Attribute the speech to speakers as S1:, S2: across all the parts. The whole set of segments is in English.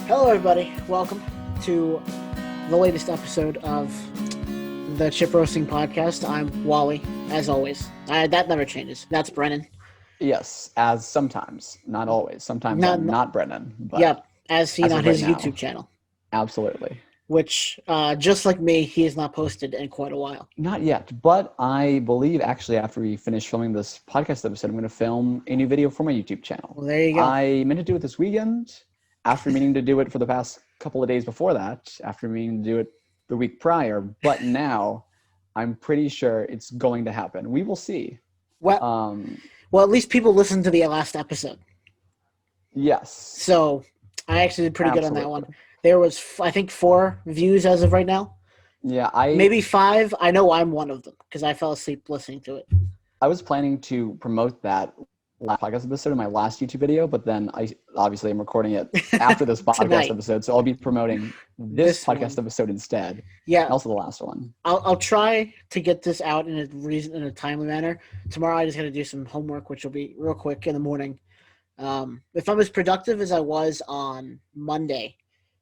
S1: Hello, everybody. Welcome to the latest episode of the Chip Roasting Podcast. I'm Wally, as always. That never changes. That's Brennan.
S2: Yes, as sometimes, not always. Sometimes
S1: Not,
S2: I'm not Brennan, but
S1: yep, as seen
S2: as
S1: on
S2: of right
S1: his
S2: now,
S1: YouTube channel,
S2: absolutely.
S1: which, just like me, he has not posted in quite a while.
S2: Not yet, but I believe actually after we finish filming this podcast episode, I'm going to film a new video for my YouTube channel.
S1: Well, there you go.
S2: I meant to do it this weekend after meaning to do it for the past couple of days before that, after meaning to do it the week prior, but now I'm pretty sure it's going to happen. We will see.
S1: Well, well, at least people listened to the last episode.
S2: Yes.
S1: So I actually did pretty good on that
S2: Absolutely.
S1: one. There was, I think, 4 views as of right now.
S2: Yeah,
S1: Maybe 5. I know I'm one of them because I fell asleep listening to it.
S2: I was planning to promote that last podcast episode in my last YouTube video, but then I obviously am recording it after this podcast
S1: Tonight.
S2: episode, so I'll be promoting this podcast episode instead.
S1: Yeah,
S2: And also the last one.
S1: I'll try to get this out in a timely manner. Tomorrow I just got to do some homework, which will be real quick in the morning. If I'm as productive as I was on Monday,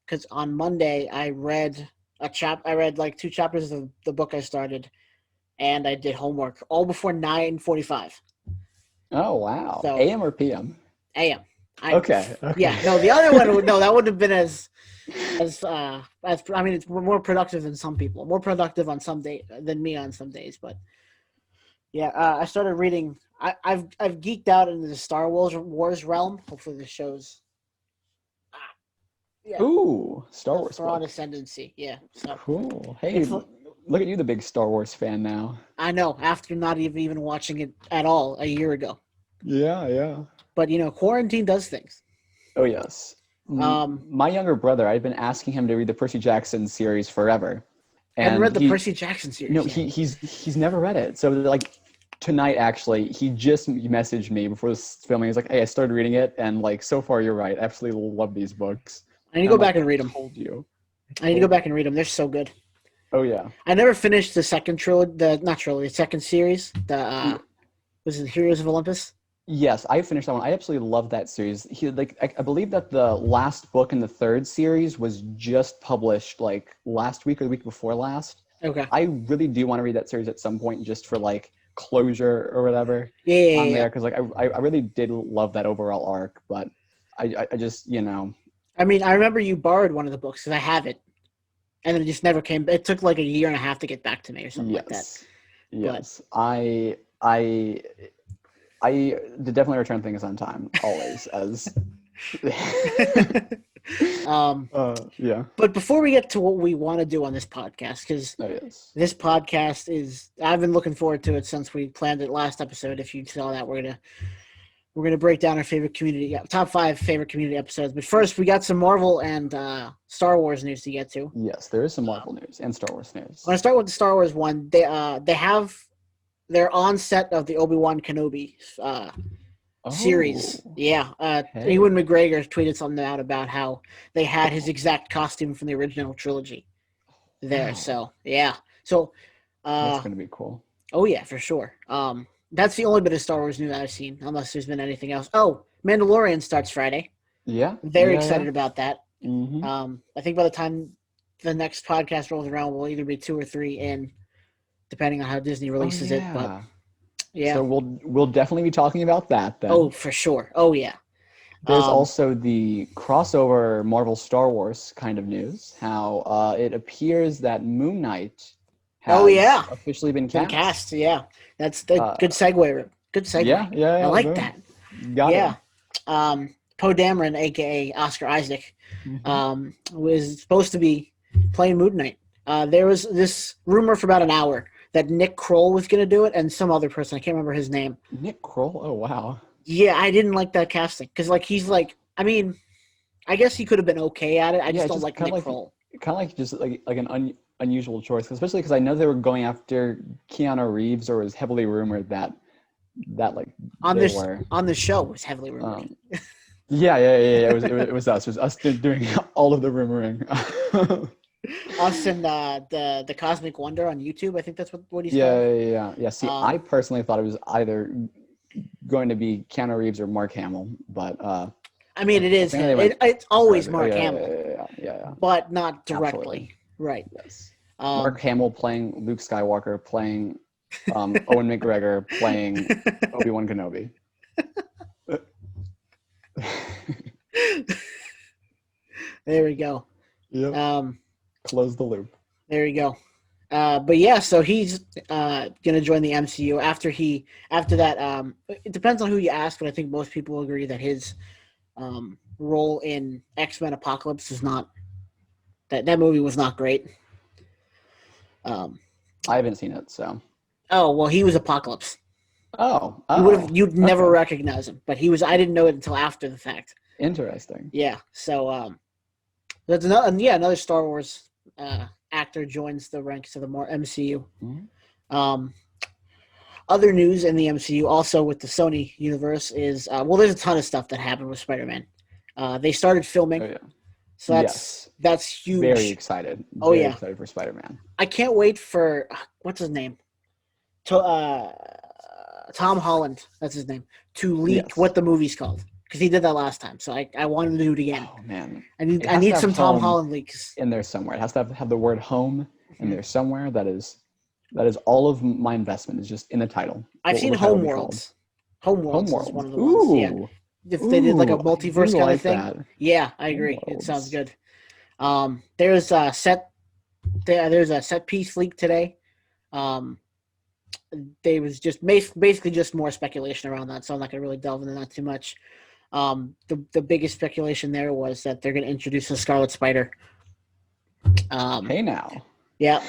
S1: because on Monday I read like 2 chapters of the book I started, and I did homework all before 9:45
S2: Oh wow.
S1: So-
S2: AM or PM?
S1: a.m.
S2: Okay.
S1: Yeah, no, the other one that wouldn't have been as I mean, it's more productive than some people. More productive on some day than me on some days, but yeah, I started reading. I've geeked out into the Star Wars realm. Hopefully, this shows. Yeah,
S2: Ooh, Star Wars
S1: Thrawn
S2: book.
S1: Ascendancy. Yeah, so
S2: Cool. Hey,
S1: It's-
S2: look at you, the big Star Wars fan now.
S1: I know after not even watching it at all a year ago,
S2: Yeah.
S1: but quarantine does things.
S2: Oh yes.
S1: Um,
S2: My younger brother, I've been asking him to read the Percy Jackson series forever.
S1: I haven't read the
S2: he-
S1: Percy Jackson series.
S2: No,
S1: yet.
S2: he's never read it. So like tonight, actually, he just messaged me before this filming. He's like, "Hey, I started reading it, and like so far, you're right. I absolutely love these books."
S1: I need to go back and read them.
S2: Told you.
S1: I need to go back and read them. They're so good.
S2: Oh yeah.
S1: I never finished the second trilogy, the second series. Was it Heroes of Olympus?
S2: Yes, I finished that one. I absolutely love that series. I believe that the last book in the third series was just published like last week or the week before last.
S1: Okay.
S2: I really do want to read that series at some point, just for like closure or whatever.
S1: Yeah.
S2: On there, because like I really did love that overall arc, but I just
S1: I mean, I remember you borrowed one of the books because I have it, and then it just never came. It took like a year and a half to get back to me or something like that.
S2: Yes. I did definitely return things on time, always, as yeah.
S1: But before we get to what we want to do on this podcast, because
S2: Oh yes.
S1: this podcast I've been looking forward to it since we planned it last episode. If you saw that, we're gonna break down our top 5 favorite community episodes. But first, we got some Marvel and Star Wars news to get to.
S2: Yes, there is some Marvel news and Star Wars news.
S1: I'm gonna start with the Star Wars one. They're on set of the Obi-Wan Kenobi series.
S2: Oh,
S1: Yeah.
S2: hey.
S1: Ewan McGregor tweeted something out about how they had his exact costume from the original trilogy there.
S2: Wow.
S1: So, yeah. So,
S2: That's gonna be cool.
S1: oh, yeah, for sure. That's the only bit of Star Wars news I've seen, unless there's been anything else. Oh, Mandalorian starts Friday.
S2: Yeah.
S1: Very excited about that.
S2: Mm-hmm.
S1: I think by the time the next podcast rolls around, we'll either be 2 or 3 in, depending on how Disney releases it. But yeah.
S2: So we'll definitely be talking about that then.
S1: Oh, for sure. Oh, yeah.
S2: There's also the crossover Marvel Star Wars kind of news. How it appears that Moon Knight has officially been
S1: Been
S2: cast.
S1: cast. Yeah, that's the good segue. Good segue.
S2: Yeah.
S1: I like
S2: boom.
S1: that.
S2: Got
S1: Yeah.
S2: it.
S1: Poe Dameron, aka Oscar Isaac,
S2: Mhm.
S1: was supposed to be playing Moon Knight. There was this rumor for about an hour that Nick Kroll was going to do it, and some other person. I can't remember his name.
S2: Nick Kroll. Oh wow.
S1: Yeah, I didn't like that casting because, he's like. I mean, I guess he could have been okay at it. I just don't like Nick Kroll.
S2: Kind of like just like an unusual choice, especially because I know they were going after Keanu Reeves, or it was heavily rumored that like
S1: On
S2: they
S1: this
S2: were.
S1: on the show was heavily rumored.
S2: Yeah. It was us. It was us doing all of the rumoring.
S1: Us and the Cosmic Wonder on YouTube. I think that's what he's called.
S2: Yeah. See, I personally thought it was either going to be Keanu Reeves or Mark Hamill, but
S1: I mean, it is
S2: Apparently
S1: him.
S2: they went
S1: It's always
S2: crazy. Oh
S1: Mark
S2: yeah,
S1: Hamill,
S2: yeah.
S1: but not directly.
S2: Absolutely.
S1: Right.
S2: Yes. Mark
S1: Um,
S2: Hamill playing Luke Skywalker, playing Owen McGregor, playing Obi-Wan Kenobi.
S1: there we go.
S2: Yep.
S1: Um,
S2: Close the loop.
S1: there we go. But yeah, so he's gonna join the MCU after that. It depends on who you ask, but I think most people agree that his role in X-Men Apocalypse is not that movie was not great. Um,
S2: I haven't seen it, so.
S1: oh well, he was Apocalypse. You'd never
S2: Okay.
S1: recognize him, but he was. I didn't know it until after the fact.
S2: Interesting.
S1: Yeah, so that's another Star Wars actor joins the ranks of the more MCU.
S2: Mm-hmm.
S1: Other news in the MCU, also with the Sony universe, is there's a ton of stuff that happened with Spider-Man. They started filming,
S2: Oh yeah.
S1: so
S2: Yes.
S1: that's huge.
S2: Very excited.
S1: Oh
S2: Very
S1: yeah,
S2: excited for Spider-Man.
S1: I can't wait for what's his name, Tom Holland. That's his name, to leak
S2: Yes.
S1: what the movie's called because he did that last time. So I want him to do it again.
S2: Oh man.
S1: I
S2: It has to
S1: need
S2: have
S1: some Tom
S2: home
S1: Holland leaks
S2: in there somewhere. It has to have the word home in there somewhere. That is all of my investment is just in the title.
S1: I've
S2: What will
S1: seen
S2: the title be called?
S1: Homeworlds. Homeworlds is one
S2: Homeworld.
S1: of the ones. Yeah,
S2: Ooh.
S1: if they did like a
S2: Ooh. I do
S1: multiverse kind of
S2: like
S1: thing.
S2: that.
S1: Yeah, I agree. It sounds
S2: Homeworlds.
S1: good. There's a there's a set piece leak today. Um, there was just basically just more speculation around that, so I'm not gonna really delve into that too much. The biggest speculation there was that they're gonna introduce the Scarlet Spider.
S2: Hey now.
S1: Yeah,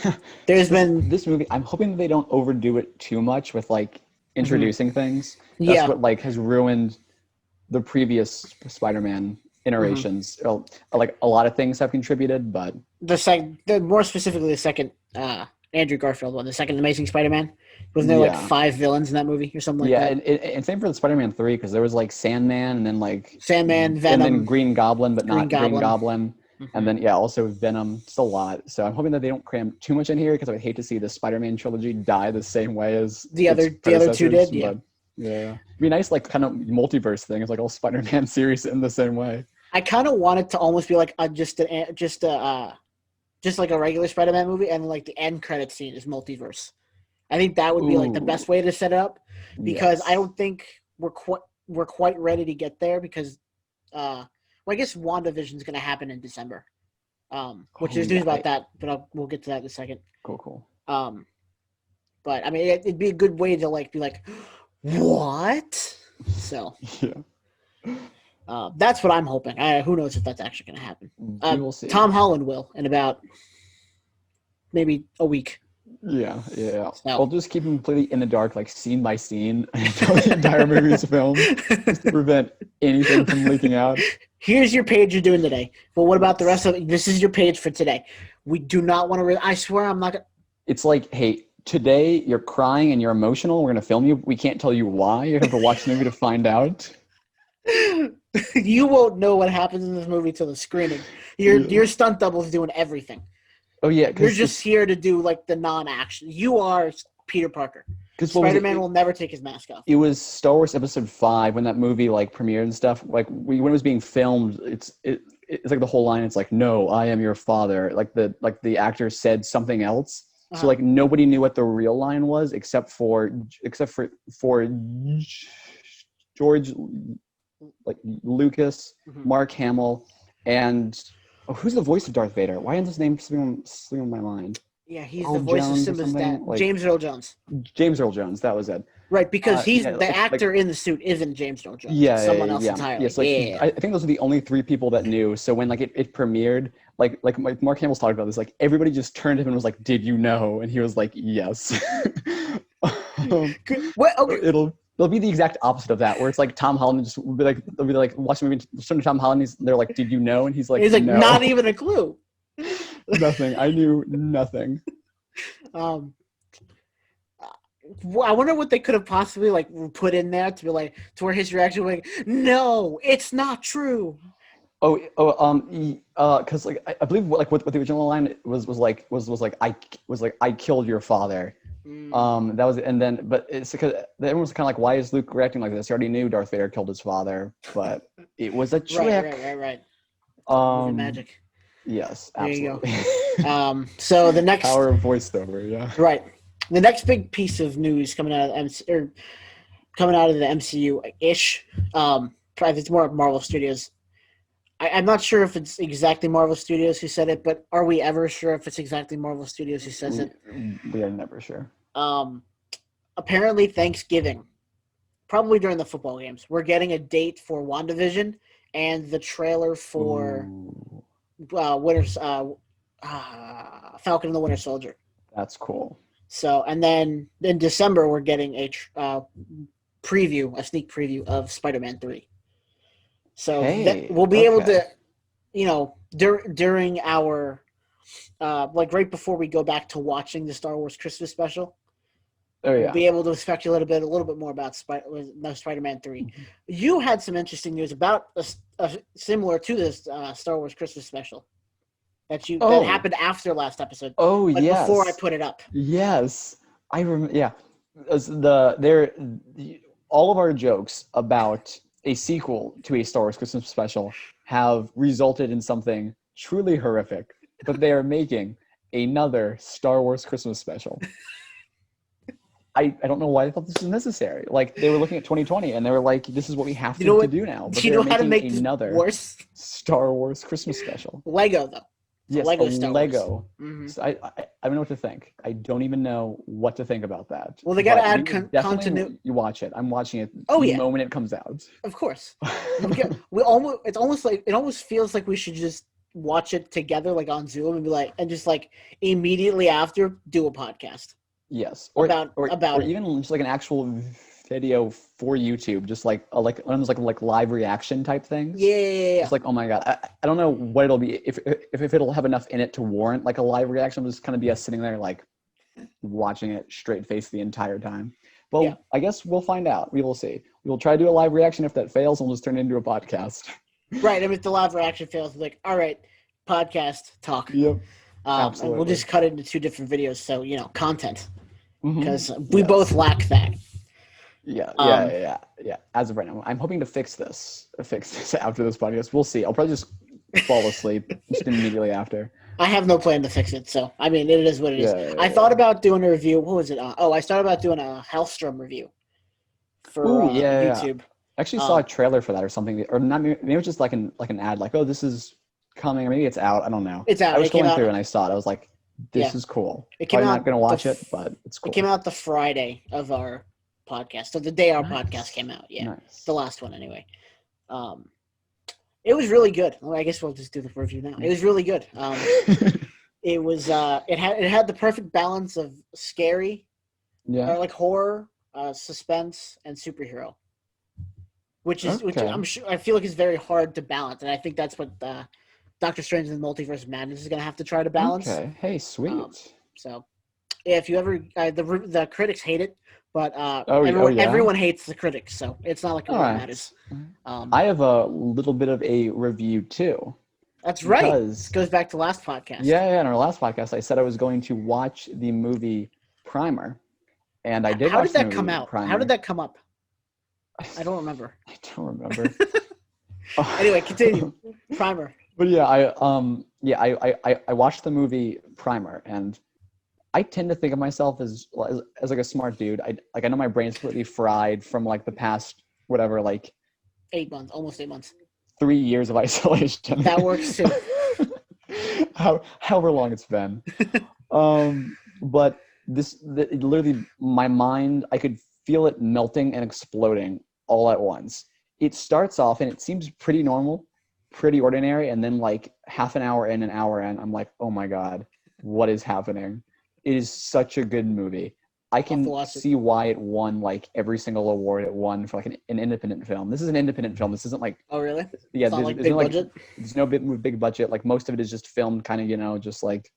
S1: there's been
S2: this movie. I'm hoping that they don't overdo it too much with like introducing things. That's
S1: yeah.
S2: what like has ruined the previous Spider-Man iterations. Well, like a lot of things have contributed, but
S1: The more specifically the second Andrew Garfield one, the second Amazing Spider-Man. Wasn't there like
S2: yeah,
S1: 5 villains in that movie or something like
S2: yeah,
S1: that?
S2: and same for the Spider-Man 3 because there was like Sandman and then like
S1: Sandman,
S2: and then
S1: Venom,
S2: Green Goblin, but
S1: Green
S2: not Green
S1: Goblin.
S2: Goblin. And then yeah, also Venom. It's a lot. So I'm hoping that they don't cram too much in here because I would hate to see the Spider-Man trilogy die the same way as its
S1: The other two
S2: predecessors.
S1: did, yeah.
S2: But yeah, it'd be nice, like kind of multiverse thing. It's like all Spider-Man series in the same way.
S1: I kind of want it to almost be like just like a regular Spider-Man movie, and like the end credit scene is multiverse. I think that would be like the
S2: Ooh,
S1: best way to set it up because I
S2: yes.
S1: don't think we're quite ready to get there because I guess WandaVision is going to happen in December. Which
S2: Oh
S1: there's news
S2: yeah.
S1: about that, but we'll get to that in a second.
S2: Cool.
S1: Um, but I mean, it'd be a good way to like be like, what? So
S2: Yeah.
S1: that's what I'm hoping. Who knows if that's actually going to happen?
S2: We will see.
S1: Tom Holland will in about maybe a week.
S2: Yeah.
S1: So.
S2: I'll just keep him completely in the dark, like scene by scene, until the entire movie is filmed, just to prevent anything from leaking out.
S1: Here's your page you're doing today. Well, what about the rest of it? This is your page for today. We do not want to. I swear, I'm not gonna.
S2: It's like, hey, today you're crying and you're emotional. We're gonna film you. We can't tell you why. You have to watch the movie to find out.
S1: You won't know what happens in this movie till the screening. Your stunt double's doing everything.
S2: Oh yeah,
S1: you're just here to do like the non-action. You are Peter Parker. Spider-Man will never take his mask off.
S2: It was Star Wars Episode 5 when that movie like premiered and stuff. Like when it was being filmed, it's like the whole line. It's like, "No, I am your father." Like the actor said something else. So like nobody knew what the real line was except for George, like Lucas, Mark Hamill, and who's the voice of Darth Vader? Why isn't his name slipping on my mind?
S1: Yeah, he's the voice of Simba's dad. Like, James Earl Jones.
S2: James Earl Jones, that was it.
S1: Right, because he's the actor in the suit isn't James Earl Jones.
S2: Yeah,
S1: it's someone else entirely.
S2: Yeah, so I think those are the only 3 people that knew. So when like it premiered, like Mark Hamill's talked about this, like everybody just turned to him and was like, "Did you know?" And he was like, "Yes." It'll be the exact opposite of that, where it's like Tom Holland just will be like, they'll be like watching the movie, turn to Tom Holland, they're like, "Did you know?" And he's like, "No."
S1: Not even a clue.
S2: Nothing. I knew nothing.
S1: I wonder what they could have possibly like put in there to be like to where his reaction was like, "No, it's not true."
S2: Because like I believe what the original line was like I killed your father. That was, and then but it's because everyone was kind of like, why is Luke reacting like this? He already knew Darth Vader killed his father, but It was a
S1: Right,
S2: trick.
S1: right. Movie
S2: Um,
S1: magic.
S2: yes,
S1: There you
S2: absolutely.
S1: go. So the next,
S2: Power of voiceover, yeah.
S1: right, the next big piece of news coming out of coming out of the MCU ish. It's more of Marvel Studios. I'm not sure if it's exactly Marvel Studios who said it, but are we ever sure if it's exactly Marvel Studios who says
S2: We
S1: it?
S2: we are never sure.
S1: Um, Apparently Thanksgiving, probably during the football games, we're getting a date for WandaVision and the trailer for
S2: Ooh,
S1: Winter's Falcon and the Winter Soldier.
S2: that's cool.
S1: So, and then in December we're getting a sneak preview of Spider-Man 3. So that
S2: Hey,
S1: we'll be able
S2: okay.
S1: to, during our like right before we go back to watching the Star Wars Christmas special,
S2: Oh
S1: we'll
S2: yeah.
S1: be able to speculate a little bit more about Spider-Man 3.
S2: Mhm.
S1: You had some interesting news about similar to this Star Wars Christmas special that
S2: Oh,
S1: happened after last episode,
S2: oh
S1: but before I
S2: yes.
S1: put it up.
S2: Yes. I remember, yeah. As all of our jokes about a sequel to a Star Wars Christmas special have resulted in something truly horrific, but they are making another Star Wars Christmas special. I don't know why they thought this was necessary. Like they were looking at 2020 and they were like, this is what we have
S1: You know
S2: to
S1: what?
S2: do now. But
S1: Do you
S2: they're
S1: know how to
S2: making
S1: make this
S2: another
S1: worse?
S2: Star Wars Christmas special.
S1: Lego though. It's a
S2: Yes, a
S1: Lego Star Wars.
S2: Lego.
S1: Mm-hmm.
S2: So I don't know what to think. I don't even know what to think about that.
S1: Well, they got to
S2: But we
S1: add
S2: will
S1: continuity.
S2: definitely you watch it. I'm watching it
S1: Oh
S2: the
S1: yeah,
S2: moment it comes out.
S1: of course. We almost. It's almost like it almost feels like we should just watch it together, like on Zoom, and be like, and just like immediately after do a podcast
S2: Yes,
S1: about
S2: or
S1: it.
S2: even just like an actual video for YouTube, just like one of those like live reaction type things.
S1: Yeah.
S2: Just like, oh my god, I don't know what it'll be if it'll have enough in it to warrant like a live reaction. It'll just kind of be us sitting there like watching it straight face the entire time.
S1: Yeah.
S2: Well, I guess we'll find out. We will see. We will try to do a live reaction. If that fails, we'll just turn it into a podcast.
S1: Right. I mean, if the live reaction fails, like, all right, podcast talk.
S2: Yep,
S1: And we'll
S2: absolutely.
S1: just cut it into two different videos, so content, because we both
S2: Yes.
S1: lack that. Um,
S2: Yeah. As of right now, I'm hoping to fix this after this podcast. We'll see. I'll probably just fall asleep just immediately after.
S1: I have no plan to fix it, so I mean, it is what it is. I thought
S2: Yeah.
S1: about doing a review. What was it? I started about doing a Hellstrom review for
S2: Ooh, yeah.
S1: YouTube.
S2: I actually saw a trailer for that or something, or not. Maybe it was just like an ad, like, oh, this is coming, or maybe it's out. I don't know.
S1: It's
S2: I
S1: out.
S2: was
S1: It came
S2: scrolling
S1: out.
S2: through and I saw it. I was like,
S1: Yeah,
S2: this is cool.
S1: it came
S2: Probably not
S1: out.
S2: gonna watch it, but it's
S1: It came
S2: cool.
S1: out the Friday of our podcast, so the day our podcast
S2: Nice.
S1: came out. Yeah, the
S2: Nice.
S1: last one anyway. Um, it was really good. Well, I guess we'll just do the review now. It was really good. It was. It had the perfect balance of scary,
S2: Yeah.
S1: or like horror, suspense, and superhero. Which
S2: Okay.
S1: I'm sure I feel like is very hard to balance, and I think that's what Doctor Strange and the Multiverse of Madness is going to have to try to balance.
S2: Okay. Hey,
S1: Um,
S2: sweet.
S1: so yeah, if you ever the critics hate it, but
S2: Oh yeah.
S1: everyone hates the critics, so it's not like it
S2: All
S1: really
S2: right.
S1: matters. Um,
S2: I have a little bit of a review too,
S1: that's right. This
S2: because
S1: goes back to last podcast.
S2: yeah, in our last podcast, I said I was going to watch the movie Primer, and I did
S1: How
S2: watch
S1: did
S2: the
S1: that come
S2: movie
S1: out? How did
S2: Primer.
S1: that come up? I don't remember.
S2: I don't remember.
S1: Anyway, continue. Primer.
S2: But yeah, I watched the movie Primer, and I tend to think of myself as like a smart dude. I know my brain's completely fried from like the past whatever, like
S1: 8 months, almost 8 months.
S2: 3 years of isolation.
S1: That works too.
S2: However long it's been. But literally my mind, I could feel it melting and exploding all at once. It starts off and it seems pretty normal, pretty ordinary, and then like half an hour in, an hour in, I'm like, oh my god, what is happening? It is such a good movie. I
S1: I'll have to
S2: can
S1: watch it.
S2: see why it won like every single award it won for like an independent film. This is an independent film. This isn't like,
S1: Oh, really?
S2: yeah,
S1: It's not like
S2: there's
S1: big
S2: no like,
S1: budget.
S2: there's no big budget. Like most of it is just filmed kind of, just like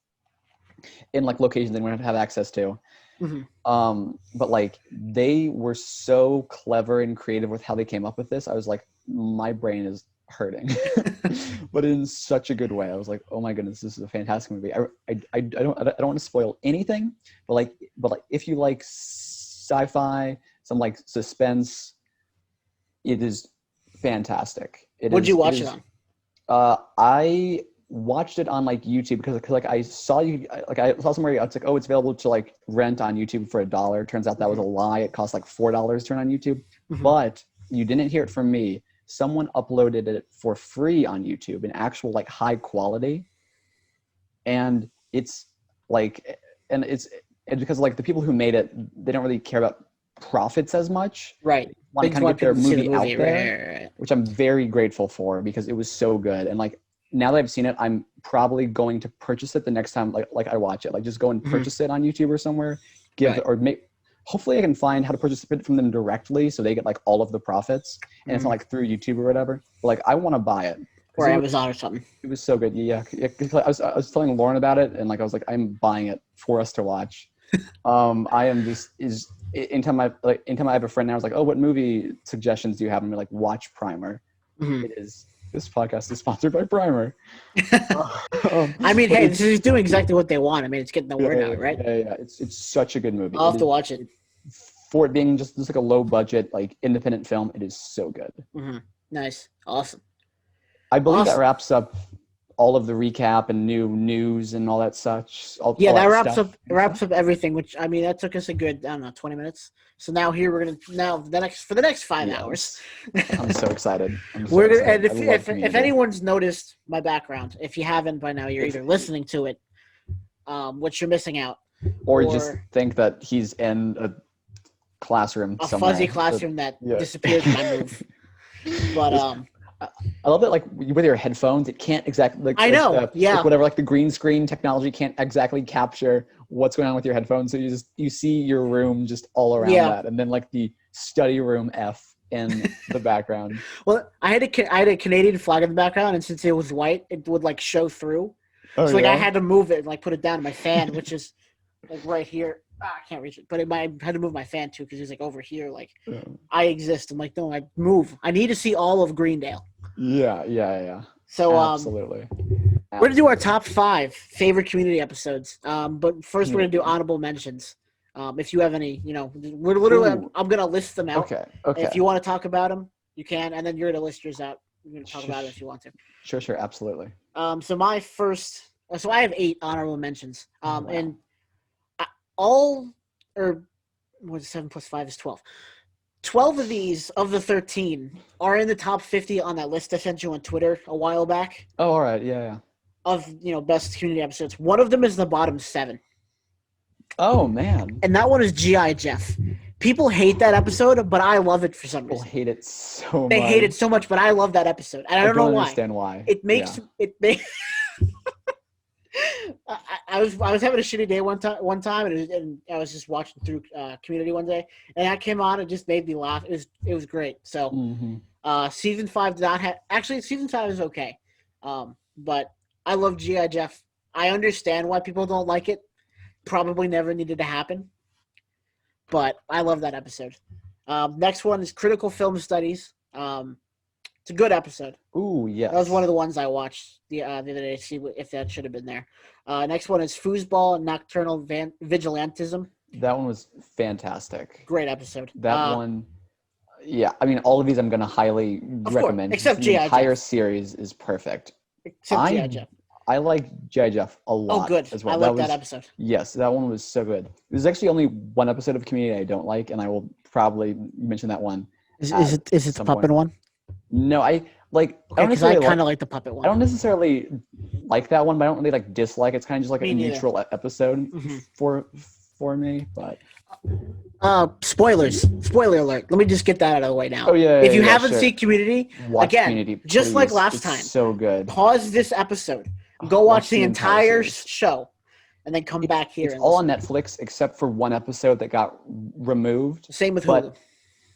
S2: in like locations they wouldn't have access to.
S1: Mm-hmm.
S2: But like they were so clever and creative with how they came up with this. I was like, my brain is hurting, but in such a good way. I was like, oh my goodness, this is a fantastic movie. I don't want to spoil anything, but like if you like sci-fi, some like suspense, it is fantastic.
S1: What'd you watch it on?
S2: I watched it on like YouTube because like I saw somewhere it's like, oh, it's available to like rent on YouTube for $1. Turns out that was a lie. It cost like $4 to rent on YouTube. But you didn't hear it from me. Someone uploaded it for free on YouTube in actual like high quality. And it's like, and it's because like the people who made it, they don't really care about profits as much.
S1: Right.
S2: They want to kind of get their movie out there,
S1: right.
S2: which I'm very grateful for because it was so good. And like now that I've seen it, I'm probably going to purchase it the next time like I watch it. Like just go and purchase it on YouTube or somewhere. Hopefully I can find how to purchase it from them directly so they get like all of the profits and it's not like through YouTube or whatever. But like I want to buy it.
S1: Or Amazon or something.
S2: It was so good. Yeah. I was telling Lauren about it and like I was like, I'm buying it for us to watch. I am just anytime I have a friend now, I was like, oh, what movie suggestions do you have? And we're like, watch Primer. This podcast is sponsored by Primer.
S1: I mean, hey, this is doing exactly what they want. I mean, it's getting the word out, right?
S2: Yeah. It's such a good movie.
S1: I'll have to watch it.
S2: For it being just like a low budget, like independent film, it is so good.
S1: Nice. Awesome.
S2: I believe that wraps up all of the recap and new news and all that such.
S1: That wraps up everything. Which I mean, that took us a good 20 minutes. So now here we're gonna for the next 5 hours.
S2: I'm so excited.
S1: And if anyone's noticed my background, if you haven't by now, you're either listening to it, which you're missing out,
S2: or just think that he's in a classroom, somewhere.
S1: Fuzzy classroom that disappears when I move. But
S2: I love that, like with your headphones, it can't exactly. Like, like whatever, like the green screen technology can't exactly capture what's going on with your headphones. So you see your room just all around that, and then like the study room F in the background.
S1: Well, I had a Canadian flag in the background, and since it was white, it would like show through. I had to move it and like put it down to my fan, which is like right here. I can't reach it, but I had to move my fan too because he's like over here. Like I exist. I'm like, no, I move. I need to see all of Greendale.
S2: Yeah.
S1: So
S2: absolutely.
S1: We're gonna do our top 5 favorite community episodes. But first we're gonna do honorable mentions. If you have any, we're literally I'm gonna list them out.
S2: Okay.
S1: If you want to talk about them, you can, and then you're gonna list yours out. You're gonna talk about it if you want to.
S2: Sure, absolutely.
S1: So I have 8 honorable mentions.
S2: Wow.
S1: And 7 plus 5 is 12. 12 of these, of the 13, are in the top 50 on that list I sent you on Twitter a while back.
S2: Oh, all right. Yeah.
S1: Of, best community episodes. One of them is the bottom 7.
S2: Oh, man.
S1: And that one is G.I. Jeff. People hate that episode, but I love it for some reason.
S2: People hate it so much.
S1: They hate it so much, but I love that episode. And I don't know why.
S2: I don't understand why.
S1: It makes I was having a shitty day one time, and I was just watching through Community one day, and that came on and just made me laugh. It was great. So, season 5 did not have. Actually, season 5 is okay, but I love G.I. Jeff. I understand why people don't like it. Probably never needed to happen, but I love that episode. Next one is Critical Film Studies. It's a good episode.
S2: Ooh, yes.
S1: That was one of the ones I watched the other day to see if that should have been there. Next one is Foosball and Nocturnal Vigilantism.
S2: That one was fantastic.
S1: Great episode.
S2: That one, yeah. I mean, all of these I'm going to highly recommend.
S1: Except G.I. Jeff.
S2: The entire series is perfect.
S1: Except G.I. Jeff.
S2: I like G.I. Jeff a lot.
S1: Oh, good.
S2: As well.
S1: I like that episode.
S2: Yes, that one was so good. There's actually only one episode of Community I don't like, and I will probably mention that one.
S1: Is it the puppet one?
S2: No, I like.
S1: Okay, because I kind of like the puppet one.
S2: I don't necessarily like that one, but I don't really like dislike. It's kind of just like a neutral episode for me. But
S1: spoilers! Spoiler alert! Let me just get that out of the way now.
S2: Oh yeah.
S1: If you haven't seen Community,
S2: watch Community,
S1: just like last time.
S2: So good.
S1: Pause this episode. Go watch the entire show, and then come back here.
S2: It's all on Netflix except for one episode that got removed.
S1: Same with Hulu.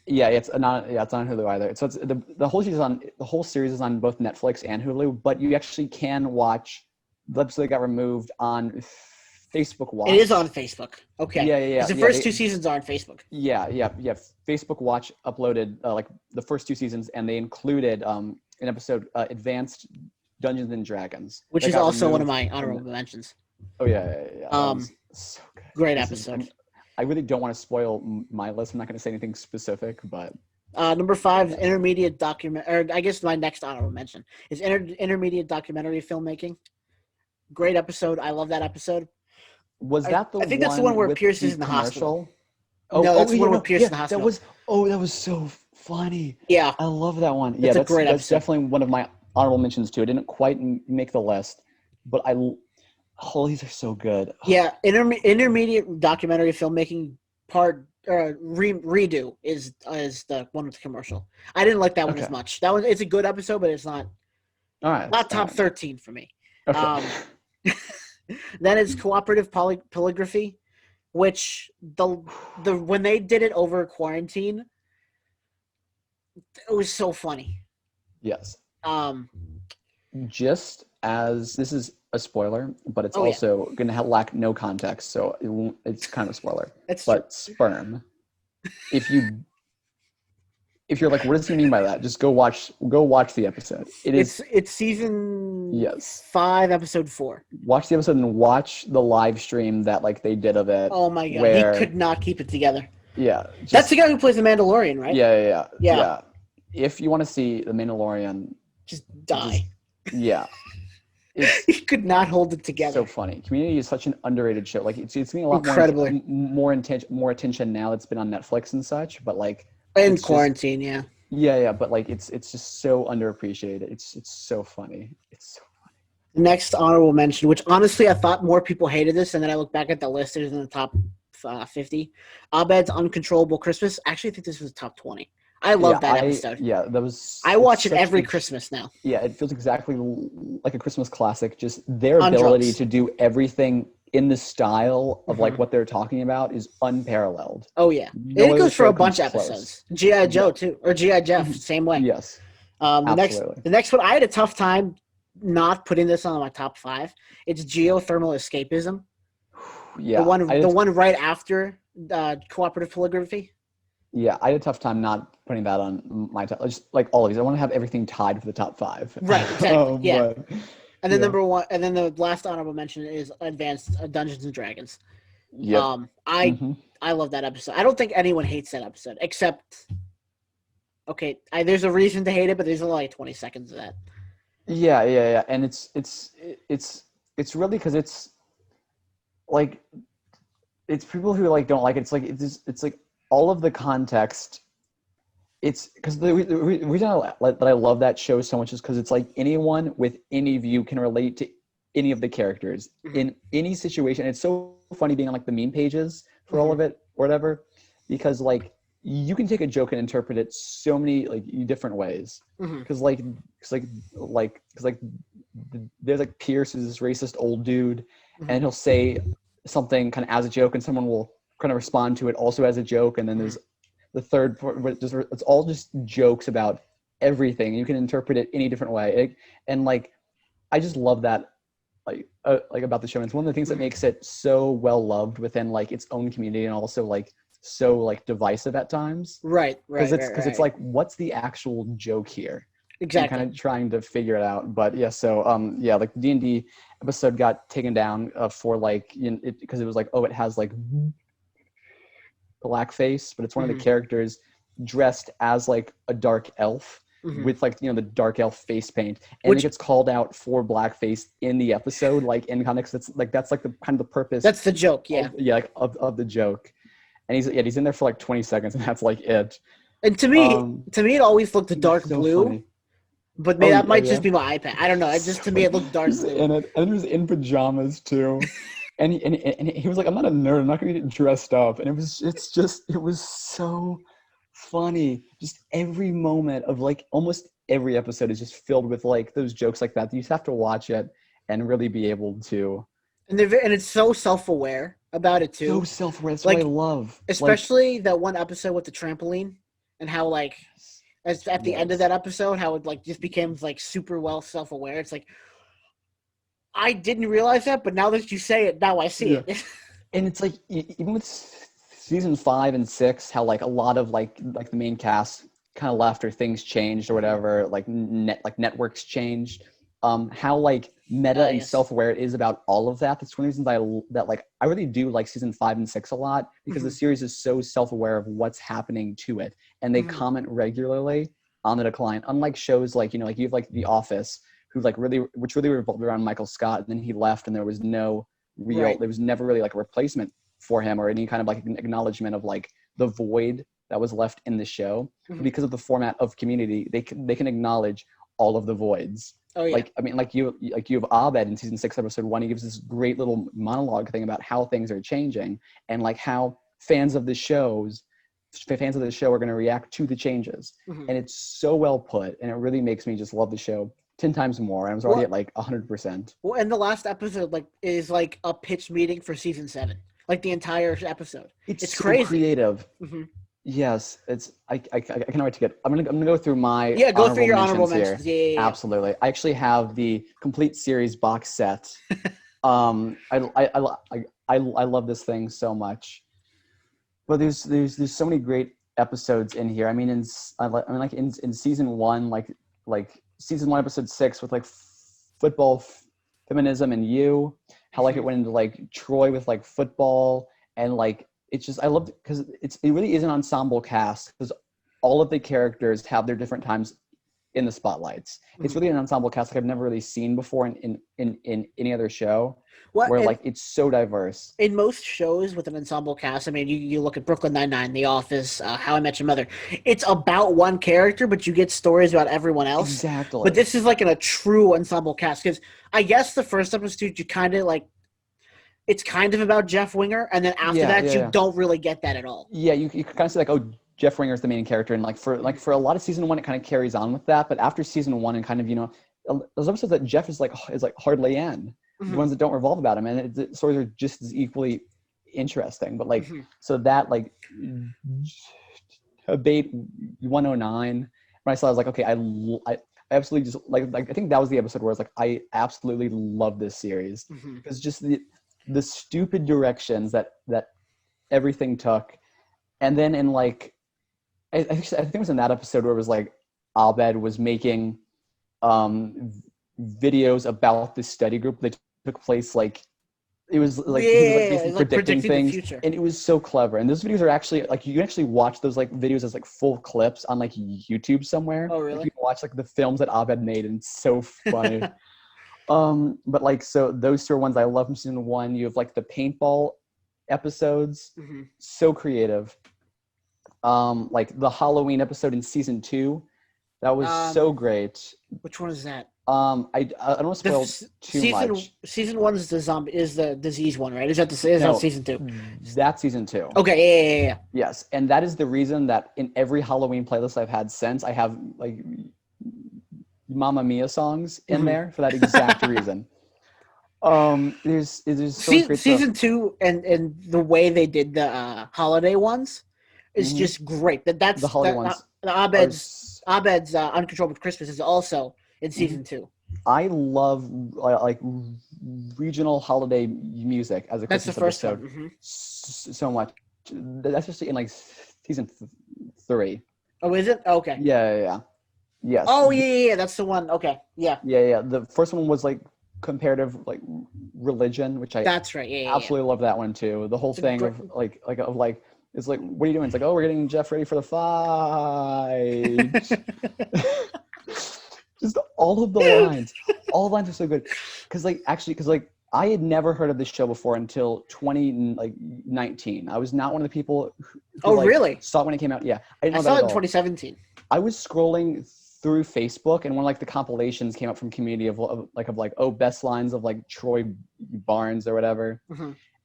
S2: Yeah, it's not on Hulu either. So it's the whole series is on both Netflix and Hulu, but you actually can watch the episode that got removed on Facebook Watch.
S1: It is on Facebook. Okay.
S2: Yeah.
S1: Because the first 2 seasons are on Facebook.
S2: Yeah. Facebook Watch uploaded like the first 2 seasons, and they included an episode, Advanced Dungeons and Dragons,
S1: which is also one of my honorable mentions.
S2: Oh yeah. So good.
S1: Great episode.
S2: I really don't want to spoil my list. I'm not going to say anything specific, but
S1: Number 5 is intermediate document, or I guess my next honorable mention is intermediate documentary filmmaking. Great episode. I love that episode.
S2: Was that the
S1: I think that's the one
S2: one
S1: where
S2: with
S1: Pierce
S2: the
S1: is in the hospital.
S2: commercial? Oh,
S1: No,
S2: oh
S1: that's the
S2: yeah,
S1: one where
S2: no,
S1: Pierce is
S2: yeah,
S1: in the
S2: that
S1: hospital.
S2: was that was so funny.
S1: Yeah,
S2: I love that one. Yeah,
S1: that's a great
S2: that's
S1: episode.
S2: definitely one of my honorable mentions too. It didn't quite make the list, but oh, these are so good.
S1: Yeah, intermediate documentary filmmaking part redo is the one with the commercial. I didn't like that one as
S2: Okay,
S1: much. That one it's a good episode, but it's not
S2: all
S1: top
S2: right,
S1: 13 for me.
S2: okay.
S1: Um, then it's cooperative polygraphy, which the when they did it over quarantine, it was so funny.
S2: Yes.
S1: Um,
S2: Just as this is a spoiler, but it's
S1: oh yeah,
S2: also going to lack no context, so it's kind of a spoiler.
S1: that's true.
S2: But sperm, if if you're like, what does he mean by that? Just go watch the episode. It is
S1: It's season
S2: yes.
S1: 5, episode 4.
S2: Watch the episode and watch the live stream that like they did of it.
S1: Oh my god, he
S2: Where
S1: could not keep it together.
S2: yeah,
S1: That's the
S2: just
S1: guy who plays the Mandalorian, right? Yeah.
S2: yeah. If you want to see the Mandalorian,
S1: Just
S2: just
S1: die.
S2: yeah, it's
S1: He could not hold it together.
S2: so funny. Community is such an underrated show. Like it's getting a lot
S1: Incredibly.
S2: more attention now that's been on Netflix and such. But like
S1: In
S2: it's just
S1: quarantine, yeah.
S2: yeah. But like it's just so underappreciated. It's so funny. It's so
S1: Next honorable mention, which honestly I thought more people hated this, and then I look back at the list, it was in the top 50. Abed's Uncontrollable Christmas. Actually, I think this was top 20. I love that episode.
S2: Yeah, that was.
S1: I watch it every Christmas now.
S2: Yeah, it feels exactly like a Christmas classic. Just their
S1: On
S2: ability
S1: drugs.
S2: to do everything in the style of like what they're talking about is unparalleled.
S1: Oh yeah,
S2: No
S1: and it
S2: other
S1: goes for
S2: show
S1: a bunch of
S2: comes
S1: episodes. GI Joe too, or GI Jeff, same way.
S2: Yes,
S1: The next one, I had a tough time not putting this on my top 5. It's geothermal escapism.
S2: yeah.
S1: The one right after cooperative polygraphy.
S2: Yeah, I had a tough time not putting that on my top. Just like all of these, I want to have everything tied for the top 5.
S1: Right, exactly. Yeah.
S2: But,
S1: And then number 1, and then the last honorable mention is Advanced Dungeons and Dragons.
S2: yeah.
S1: I love that episode. I don't think anyone hates that episode except okay, there's a reason to hate it, but there's only like 20 seconds of that.
S2: Yeah, and it's really because it's like it's people who like don't like it. It's like all of the context. It's because the reason that I love that show so much is because it's like anyone with any view can relate to any of the characters in any situation. It's so funny being on like the meme pages for all of it or whatever, because like you can take a joke and interpret it so many like different ways. Because there's like Pierce is this racist old dude, and he'll say something kind of as a joke, and someone will kind of respond to it also as a joke, and then there's the third part where it's all just jokes about everything. You can interpret it any different way, and like I just love that like about the show. And it's one of the things that makes it so well loved within like its own community, and also like so like divisive at times.
S1: Right.
S2: Because it's like, what's the actual joke here?
S1: Exactly.
S2: And kind of trying to figure it out. But yeah, so like the D&D episode got taken down for like because it was like, oh, it has like blackface, but it's one of the characters dressed as like a dark elf with like the dark elf face paint, and it gets called out for blackface in the episode, like in context. That's like the kind of the purpose.
S1: That's the joke, yeah.
S2: Of the joke. And he's in there for like 20 seconds, and that's like it.
S1: And to me, it always looked dark
S2: so
S1: blue.
S2: Funny.
S1: But maybe that might just be my iPad. I don't know. To me, it looked dark blue.
S2: And he was in pajamas too. and he was like, I'm not a nerd. I'm not going to get dressed up. And it was so funny. Just every moment of like almost every episode is just filled with like those jokes like that. You just have to watch it and really be able to.
S1: And it's so self-aware about it too.
S2: So self-aware. That's what I love.
S1: Especially that one episode with the trampoline and how like at the end of that episode, how it like just became like super well self-aware. It's like I didn't realize that, but now that you say it, now I see it.
S2: And it's like even with season 5 and 6, how like a lot of like the main cast kind of left or things changed or whatever, like networks changed. how like meta and
S1: Yes.
S2: self-aware it is about all of that. That's one of the reasons I really do like season 5 and 6 a lot, because the series is so self-aware of what's happening to it, and they comment regularly on the decline. Unlike shows like, like you have like The Office, who like which really revolved around Michael Scott, and then he left, and there was no there was never really like a replacement for him, or any kind of like acknowledgement of like the void that was left in the show. But because of the format of Community, they can acknowledge all of the voids.
S1: Oh yeah.
S2: Like, I mean, like you have Abed in season 6, episode 1. He gives this great little monologue thing about how things are changing, and like how fans of the show are going to react to the changes. And it's so well put, and it really makes me just love the show 10 times more. And I was already at like 100%.
S1: Well, and the last episode like is like a pitch meeting for season 7. Like the entire episode. It's
S2: so
S1: crazy.
S2: Creative. Yes, it's I can't wait to get. I'm gonna go through my
S1: go through your honorable mentions.
S2: Here.
S1: Yeah.
S2: Absolutely. I actually have the complete series box set. I love this thing so much. But there's so many great episodes in here. I mean, in season 1, like season 1 episode 6 with like football, feminism, and you, how like it went into like Troy with like football, and like. It's just, I love it because it really is an ensemble cast, because all of the characters have their different times in the spotlights. It's really an ensemble cast like I've never really seen before in any other show, where like it's so diverse.
S1: In most shows with an ensemble cast, I mean, you look at Brooklyn Nine-Nine, The Office, How I Met Your Mother. It's about one character, but you get stories about everyone else.
S2: Exactly.
S1: But this is like in a true ensemble cast, because I guess the first episode you kind of like. It's kind of about Jeff Winger, and then after that, you don't really get that at all.
S2: Yeah, you kind of see like, oh, Jeff Winger is the main character, and like for a lot of season 1, it kind of carries on with that. But after season 1, and kind of those episodes that Jeff is like hardly in, the ones that don't revolve about him, and the stories are just as equally interesting. But like so that like debate 109, when I saw, I was like, okay, I absolutely just like I think that was the episode where I was like, I absolutely love this series, because just the stupid directions that everything took. And then in like I think it was in that episode where it was like Abed was making videos about this study group that took place, like it was like he was like basically predicting things, the future. And it was so clever. And those videos are actually like, you can actually watch those like videos as like full clips on like YouTube somewhere.
S1: Oh really?
S2: Like, you can watch like the films that Abed made, and it's so funny. But like, so those two are ones I love from season 1. You have like the paintball episodes, so creative. Like the Halloween episode in season 2, that was so great.
S1: Which one is that?
S2: I don't want to spoil too much.
S1: Season 1 is the disease one, right? Is that season 2?
S2: That's season 2.
S1: Okay, yeah.
S2: Yes, and that is the reason that in every Halloween playlist I've had since, I have like Mamma Mia songs in there for that exact reason. There's so great
S1: season 2 and the way they did the holiday ones is just great. That's
S2: the holiday ones.
S1: Abed's Uncontrollable Christmas is also in season 2.
S2: I love like regional holiday music as a Christmas episode so much. That's just in like season 3.
S1: Oh, is it? Okay.
S2: Yeah. Yes.
S1: Oh yeah. That's the one. Okay. Yeah.
S2: Yeah. The first one was like comparative like religion, which I absolutely love that one too. The whole thing of like it's like, what are you doing? It's like, oh, we're getting Jeff ready for the fight. Just all of the lines. All the lines are so good. Because I had never heard of this show before until 2019. I was not one of the people who
S1: really?
S2: Saw it when it came out. Yeah.
S1: I saw it in 2017.
S2: I was scrolling through Facebook, and one of like the compilations came up from Community of best lines of like Troy Barnes or whatever.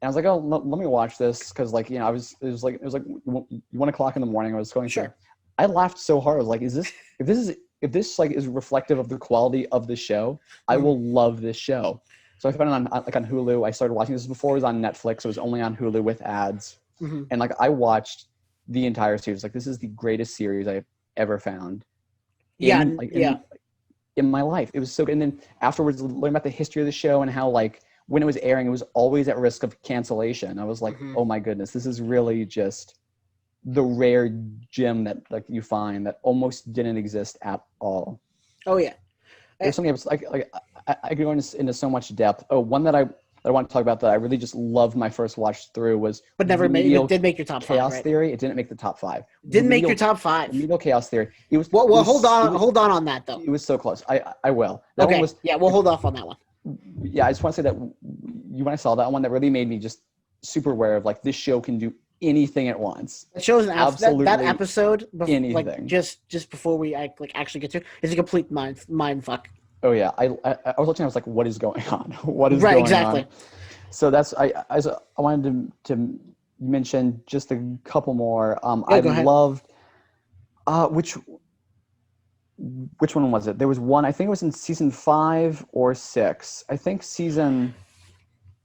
S2: And I was like, oh, let me watch this, because like, it was like 1 o'clock in the morning. I was going through. I laughed so hard. I was like, if this like is reflective of the quality of the show, I will love this show. So I found it on Hulu. I started watching this before it was on Netflix. It was only on Hulu with ads, and like I watched the entire series. Like, this is the greatest series I've ever found. In my life. It was so good. And then afterwards, learning about the history of the show and how like when it was airing, it was always at risk of cancellation. I was like, oh my goodness, this is really just the rare gem that like you find that almost didn't exist at all.
S1: Oh yeah.
S2: There's something I could go into so much depth. Oh, one that I want to talk about that I really just loved my first watch through was
S1: but never made. It
S2: Remedial
S1: did make your top five,
S2: Chaos
S1: right?
S2: Theory. It didn't make the top five.
S1: Didn't make your top five.
S2: Remedial Chaos Theory. It was
S1: Well,
S2: it
S1: hold
S2: was it
S1: on,
S2: was
S1: hold on that though.
S2: it was so close. I will. That one
S1: Okay,
S2: was
S1: yeah, we'll hold off on that one.
S2: yeah. I just want to say that when I saw that one, that really made me just super aware of like this show can do anything it wants.
S1: It shows
S2: Absolutely
S1: that episode,
S2: anything.
S1: like just before we like actually get to it, is a complete mind fuck.
S2: Oh yeah, I was watching. I was like, what is going on? What is
S1: Right,
S2: going
S1: exactly.
S2: on? So that's I wanted to mention just a couple more.
S1: Yeah,
S2: I
S1: go ahead.
S2: loved which one was it? There was one. I think it was in season 5 or 6. I think season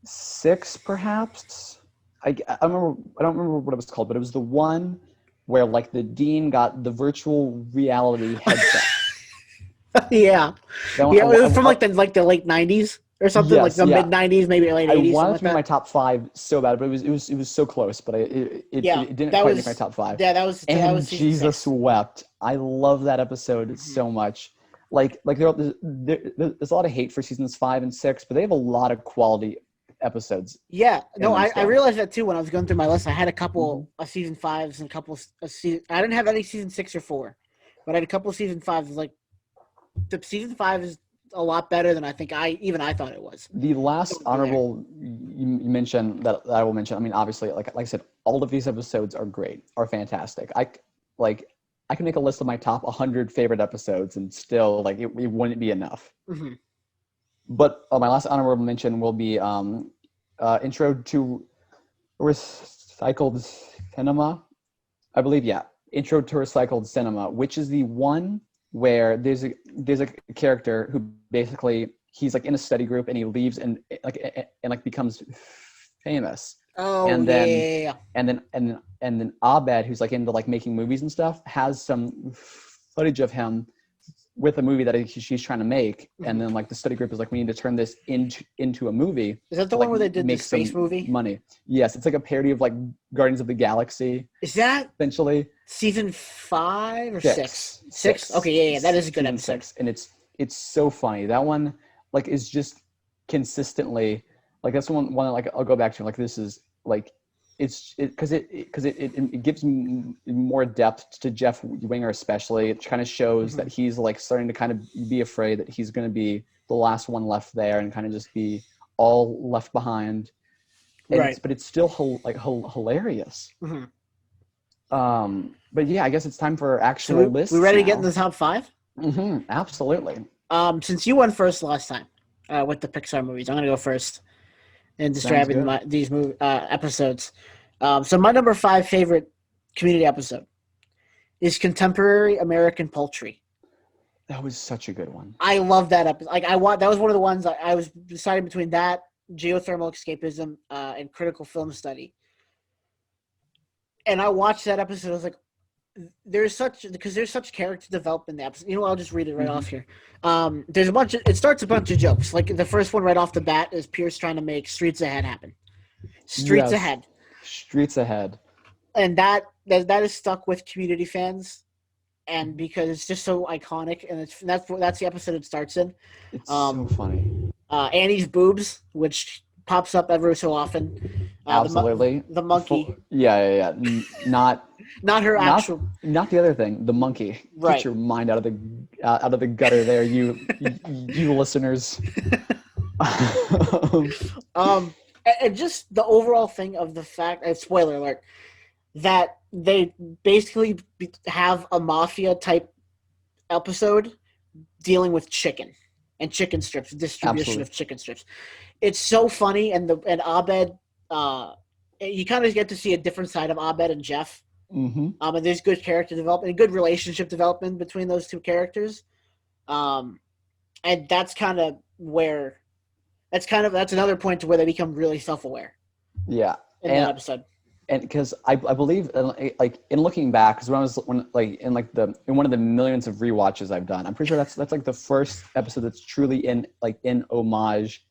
S2: 6, perhaps. I remember. I don't remember what it was called, but it was the one where like the dean got the virtual reality headset.
S1: Yeah,
S2: That one,
S1: yeah, it was from like the late '90s or something, like
S2: yes,
S1: the
S2: yeah.
S1: mid '90s, maybe late
S2: I
S1: '80s, something
S2: wanted
S1: like
S2: to make my
S1: that.
S2: top 5 so bad, but it was so close, but
S1: Yeah,
S2: it didn't
S1: that
S2: quite make my
S1: was
S2: top 5.
S1: yeah, that
S2: And
S1: was season
S2: Jesus
S1: 6.
S2: wept. I love that episode
S1: Mhm.
S2: so much. Like there's a lot of hate for seasons 5 and 6, but they have a lot of quality episodes
S1: Yeah,
S2: in
S1: no,
S2: them
S1: I
S2: still.
S1: realized that too when I was going through my list. I had a
S2: Hmm.
S1: couple of season 5s and a couple of season. I didn't have any season 6 or 4, but I had a couple of season 5s. Like the season 5 is a lot better than I think I thought it was.
S2: The last
S1: Going through there.
S2: honorable you mentioned that I will mention. I mean, obviously, like I said, all of these episodes are great, are fantastic. Like I can make a list of my top 100 favorite episodes, and still like it wouldn't be enough.
S1: Hmm.
S2: But my last honorable mention will be Intro to Recycled Cinema. I believe, yeah, Intro to Recycled Cinema, which is the one where there's a character who basically he's like in a study group and he leaves and becomes famous,
S1: Oh
S2: and
S1: yeah,
S2: then
S1: yeah, yeah.
S2: and then Abed, who's like into like making movies and stuff, has some footage of him with a movie that she's trying to make, and
S1: Mhm.
S2: then like the study group is like, we need to turn this into a movie
S1: Is that the
S2: to
S1: one
S2: like
S1: where they did the
S2: make
S1: space
S2: some
S1: movie?
S2: money. Yes, it's like a parody of like Guardians of the Galaxy,
S1: Is that
S2: essentially.
S1: season 5 or 6?
S2: Six,
S1: 6?
S2: six,
S1: Okay, yeah, yeah, that is a good
S2: season
S1: episode.
S2: 6, and it's so funny. That one like is just consistently like that's one that, like I'll go back to. Like this is like it's it gives more depth to Jeff Winger, especially. It kind of shows that
S1: Hmm.
S2: he's like starting to kind of be afraid that he's going to be the last one left there and kind of just be all left behind. And
S1: Right.
S2: it's still hilarious.
S1: Hmm.
S2: But yeah, I guess it's time for
S1: So
S2: actual
S1: we
S2: lists
S1: ready to get in the
S2: now.
S1: top 5?
S2: Absolutely.
S1: Since you went first last time, with the Pixar movies, I'm gonna go first in
S2: Sounds
S1: describing
S2: good.
S1: these episodes. So my number 5 favorite Community episode is Contemporary American Poultry.
S2: That was such a good one.
S1: I love that episode. Like I want that was one of the ones I was deciding between that, geothermal escapism, and critical film study. And I watched that episode. I was like, there's such character development in the episode. You know what? I'll just read it right
S2: Hmm.
S1: off here. There's a bunch of it starts a bunch of jokes. Like the first one right off the bat is Pierce trying to make Streets Ahead happen. Streets
S2: Yes.
S1: Ahead,
S2: Streets Ahead.
S1: and that is stuck with Community fans, and because it's just so iconic, and that's the episode it starts in.
S2: It's so
S1: Um,
S2: funny.
S1: Annie's boobs, which pops up every so often.
S2: Absolutely.
S1: The monkey,
S2: Yeah. Not
S1: not her
S2: not
S1: actual
S2: not the other thing. The monkey. Get
S1: right.
S2: your mind out of the gutter there, you listeners.
S1: And just the overall thing of the fact, spoiler alert, that they basically have a mafia type episode dealing with chicken and chicken strips, distribution
S2: Absolutely.
S1: of chicken strips. It's so funny, and Abed, you kind of get to see a different side of Abed and Jeff.
S2: Hmm.
S1: And there's good character development and good relationship development between those two characters. Um, and that's another point to where they become really self-aware
S2: Yeah.
S1: in that episode.
S2: And because I believe like in looking back, because when like in one of the millions of rewatches I've done, I'm pretty sure that's like the first episode that's truly in homage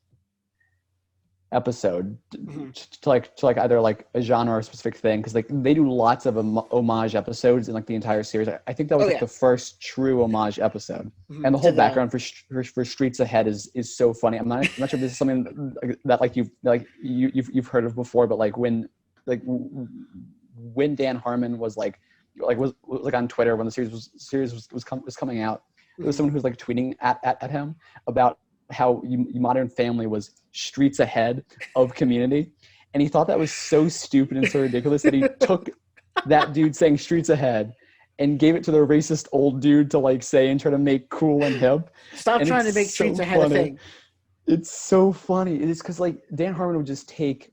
S2: episode
S1: Mm-hmm.
S2: to either like a genre or a specific thing, because like they do lots of homage episodes in like the entire series. I think that was
S1: Oh
S2: like
S1: yeah.
S2: the first true homage episode,
S1: Mm-hmm.
S2: and the
S1: To
S2: whole
S1: the
S2: background for Streets Ahead is so funny. I'm not sure if this is something that like you've heard of before, but like like when Dan Harmon was was on Twitter when the series was coming out, there was
S1: mm-hmm.
S2: someone who was like tweeting at him about how Modern Family was streets ahead of Community, and he thought that was so stupid and so ridiculous that he took that dude saying streets ahead and gave it to the racist old dude to like say and try to make cool and hip.
S1: Stop
S2: And
S1: trying
S2: it's
S1: to make
S2: so
S1: Streets Ahead a
S2: funny.
S1: thing.
S2: It's so funny. It is because like Dan Harmon would just take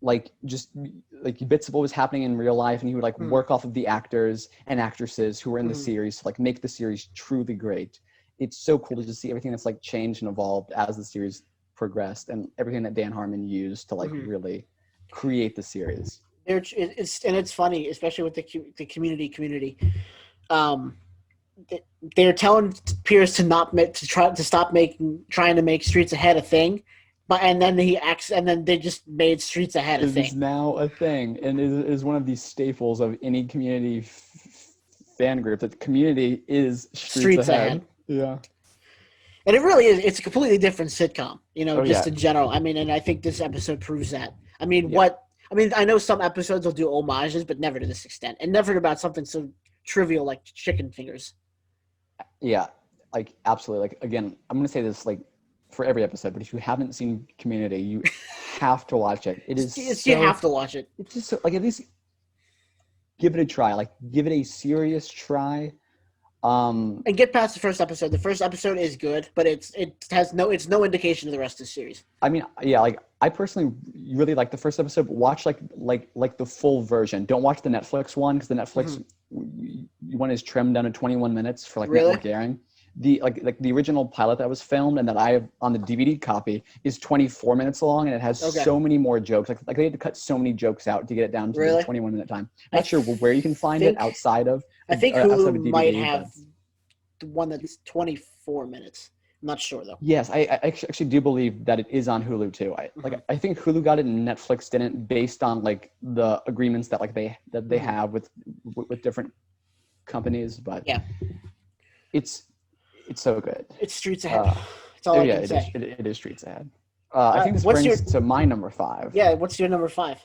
S2: like just like bits of what was happening in real life, and he would like
S1: Mm-hmm.
S2: work off of the actors and actresses who were in the
S1: Mm-hmm.
S2: series to like make the series truly great. It's so cool to just see everything that's like changed and evolved as the series progressed, and everything that Dan Harmon used to like
S1: Mm-hmm.
S2: really create the series.
S1: It's funny, especially with the community. Um, they're telling Pierce to not to stop trying to make Streets Ahead a thing, but and then and then they just made Streets Ahead a
S2: It is
S1: thing.
S2: now a thing, and it is one of these staples of any Community fan group. That Community is Streets
S1: Streets
S2: Ahead.
S1: Ahead.
S2: Yeah.
S1: And it really is. It's a completely different sitcom,
S2: Oh
S1: just
S2: yeah.
S1: in general. I mean, and I think this episode proves that. I mean,
S2: Yeah.
S1: I know some episodes will do homages, but never to this extent, and never about something so trivial like chicken fingers.
S2: Yeah. Like absolutely. Like again, I'm gonna say this like for every episode, but if you haven't seen Community, you have to watch it. It is
S1: You have to watch it.
S2: It's just so, like at least give it a try. Like give it a serious try.
S1: And get past the first episode. The first episode is good, but it's no indication of the rest of the series.
S2: I mean, yeah, like I personally really like the first episode, but watch like the full version. Don't watch the Netflix one, because the Netflix one is trimmed down to 21 minutes for like
S1: Really?
S2: network airing. The like the original pilot that was filmed and that I have on the DVD copy is 24 minutes long, and it has so many more jokes. Like they had to cut so many jokes out to get it down to the 21-minute time. Not sure where you can find it outside of.
S1: I think
S2: outside of
S1: Hulu
S2: DVD,
S1: might have the one that's 24 minutes. I'm not sure though.
S2: Yes, I actually do believe that it is on Hulu too. I think Hulu got it and Netflix didn't, based on like the agreements that like they have with different companies. But
S1: yeah,
S2: it's so good.
S1: It's Streets Ahead. That's all I can say.
S2: It is Streets Ahead. I think this brings to my number 5.
S1: Yeah, what's your number 5?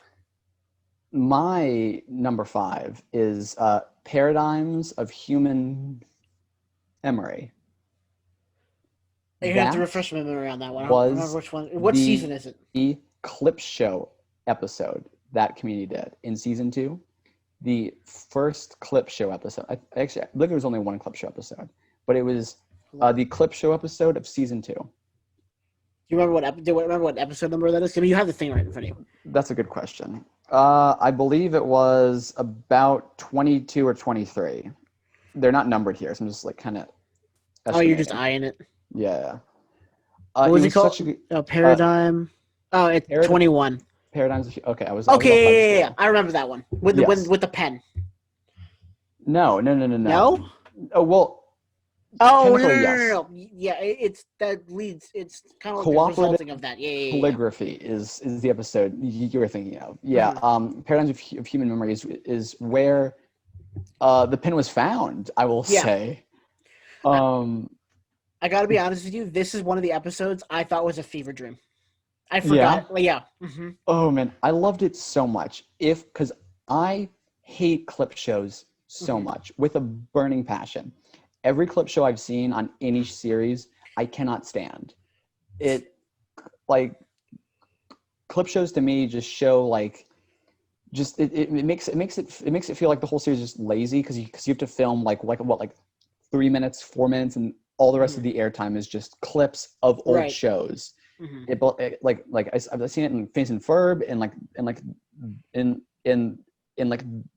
S2: My number 5 is Paradigms of Human Memory.
S1: You have to refresh my memory on that one. I don't remember which one. What season is it?
S2: The clip show episode that Community did in season 2. The first clip show episode. I believe there was only one clip show episode, but it was the clip show episode of season 2.
S1: Do you remember what episode number that is? I mean, you have the thing right in front of you.
S2: That's a good question. I believe it was about 22 or 23. They're not numbered here, so I'm just like kind of.
S1: Oh, you're just eyeing it.
S2: Yeah.
S1: What was it called? Paradigm. It's 21.
S2: Paradigms. Okay, I was.
S1: Okay, yeah. I remember that one with the pen.
S2: No.
S1: No.
S2: Oh well.
S1: Oh no. Yeah, it's that leads. It's kind of like resulting of that. Yeah.
S2: Calligraphy is the episode you were thinking of. Yeah. Paradigms of Human Memory is where the pen was found. I will say.
S1: I got to be honest with you. This is one of the episodes I thought was a fever dream. I forgot. Yeah. Mm-hmm.
S2: Oh man, I loved it so much. Because I hate clip shows so much with a burning passion. Every clip show I've seen on any series, I cannot stand. It like clip shows to me just show like just it makes it feel like the whole series is just lazy because you have to film like 3 minutes, 4 minutes, and all the rest of the airtime is just clips of old shows. I've seen it in Phineas and Ferb and in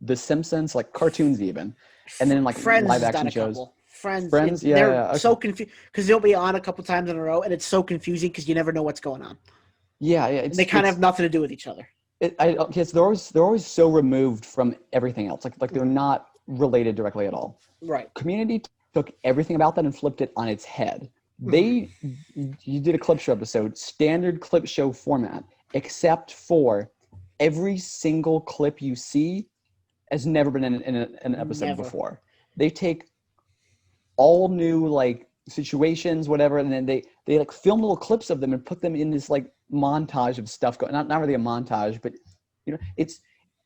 S2: The Simpsons, like cartoons even, and then in like
S1: Friends
S2: live action shows.
S1: Friends,
S2: they're
S1: so confused because they'll be on a couple times in a row, and it's so confusing because you never know what's going on.
S2: Yeah,
S1: they kind of have nothing to do with each other.
S2: They're always so removed from everything else. Like they're not related directly at all.
S1: Right.
S2: Community took everything about that and flipped it on its head.
S1: Mhm.
S2: They you did a clip show episode, standard clip show format, except for every single clip you see has never been in an episode
S1: Never.
S2: before. They take all new like situations, whatever, and then they like film little clips of them and put them in this like montage of stuff going. Not really a montage, but it's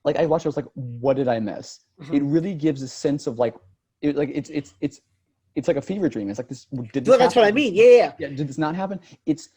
S2: like I watched. I was like, what did I miss? It
S1: Mhm.
S2: really gives a sense of like, it's like a fever dream. It's like this. Did this
S1: So that's what
S2: happen?
S1: I mean. Yeah, yeah, yeah.
S2: Yeah. Did this not happen? It's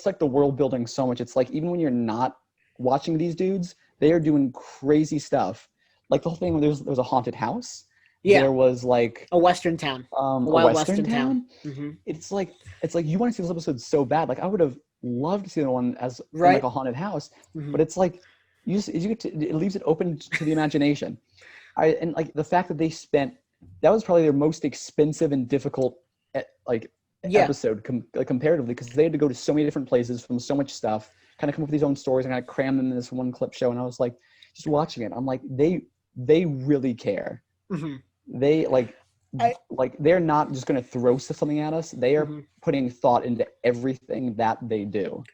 S2: like the world building so much. It's like even when you're not watching these dudes, they are doing crazy stuff. Like the whole thing when there was a haunted house.
S1: Yeah.
S2: There was like
S1: A Western town, a
S2: a
S1: wild
S2: western
S1: Western town.
S2: town.
S1: Hmm.
S2: It's like you want to see this episode so bad. Like I would have loved to see the one as in like
S1: Right.
S2: a haunted house,
S1: Hmm.
S2: but it's like you get to, it leaves it open to the imagination. And like the fact that they spent, that was probably their most expensive and difficult like
S1: Yeah.
S2: episode like comparatively, because they had to go to so many different places, film so much stuff, kind of come up with these own stories and kind of cram them in this one clip show. And I was like, just watching it, I'm like, they really care.
S1: Hmm.
S2: They
S1: I.
S2: like they're not just going to throw something at us. They are
S1: Mhm.
S2: putting thought into everything that they do.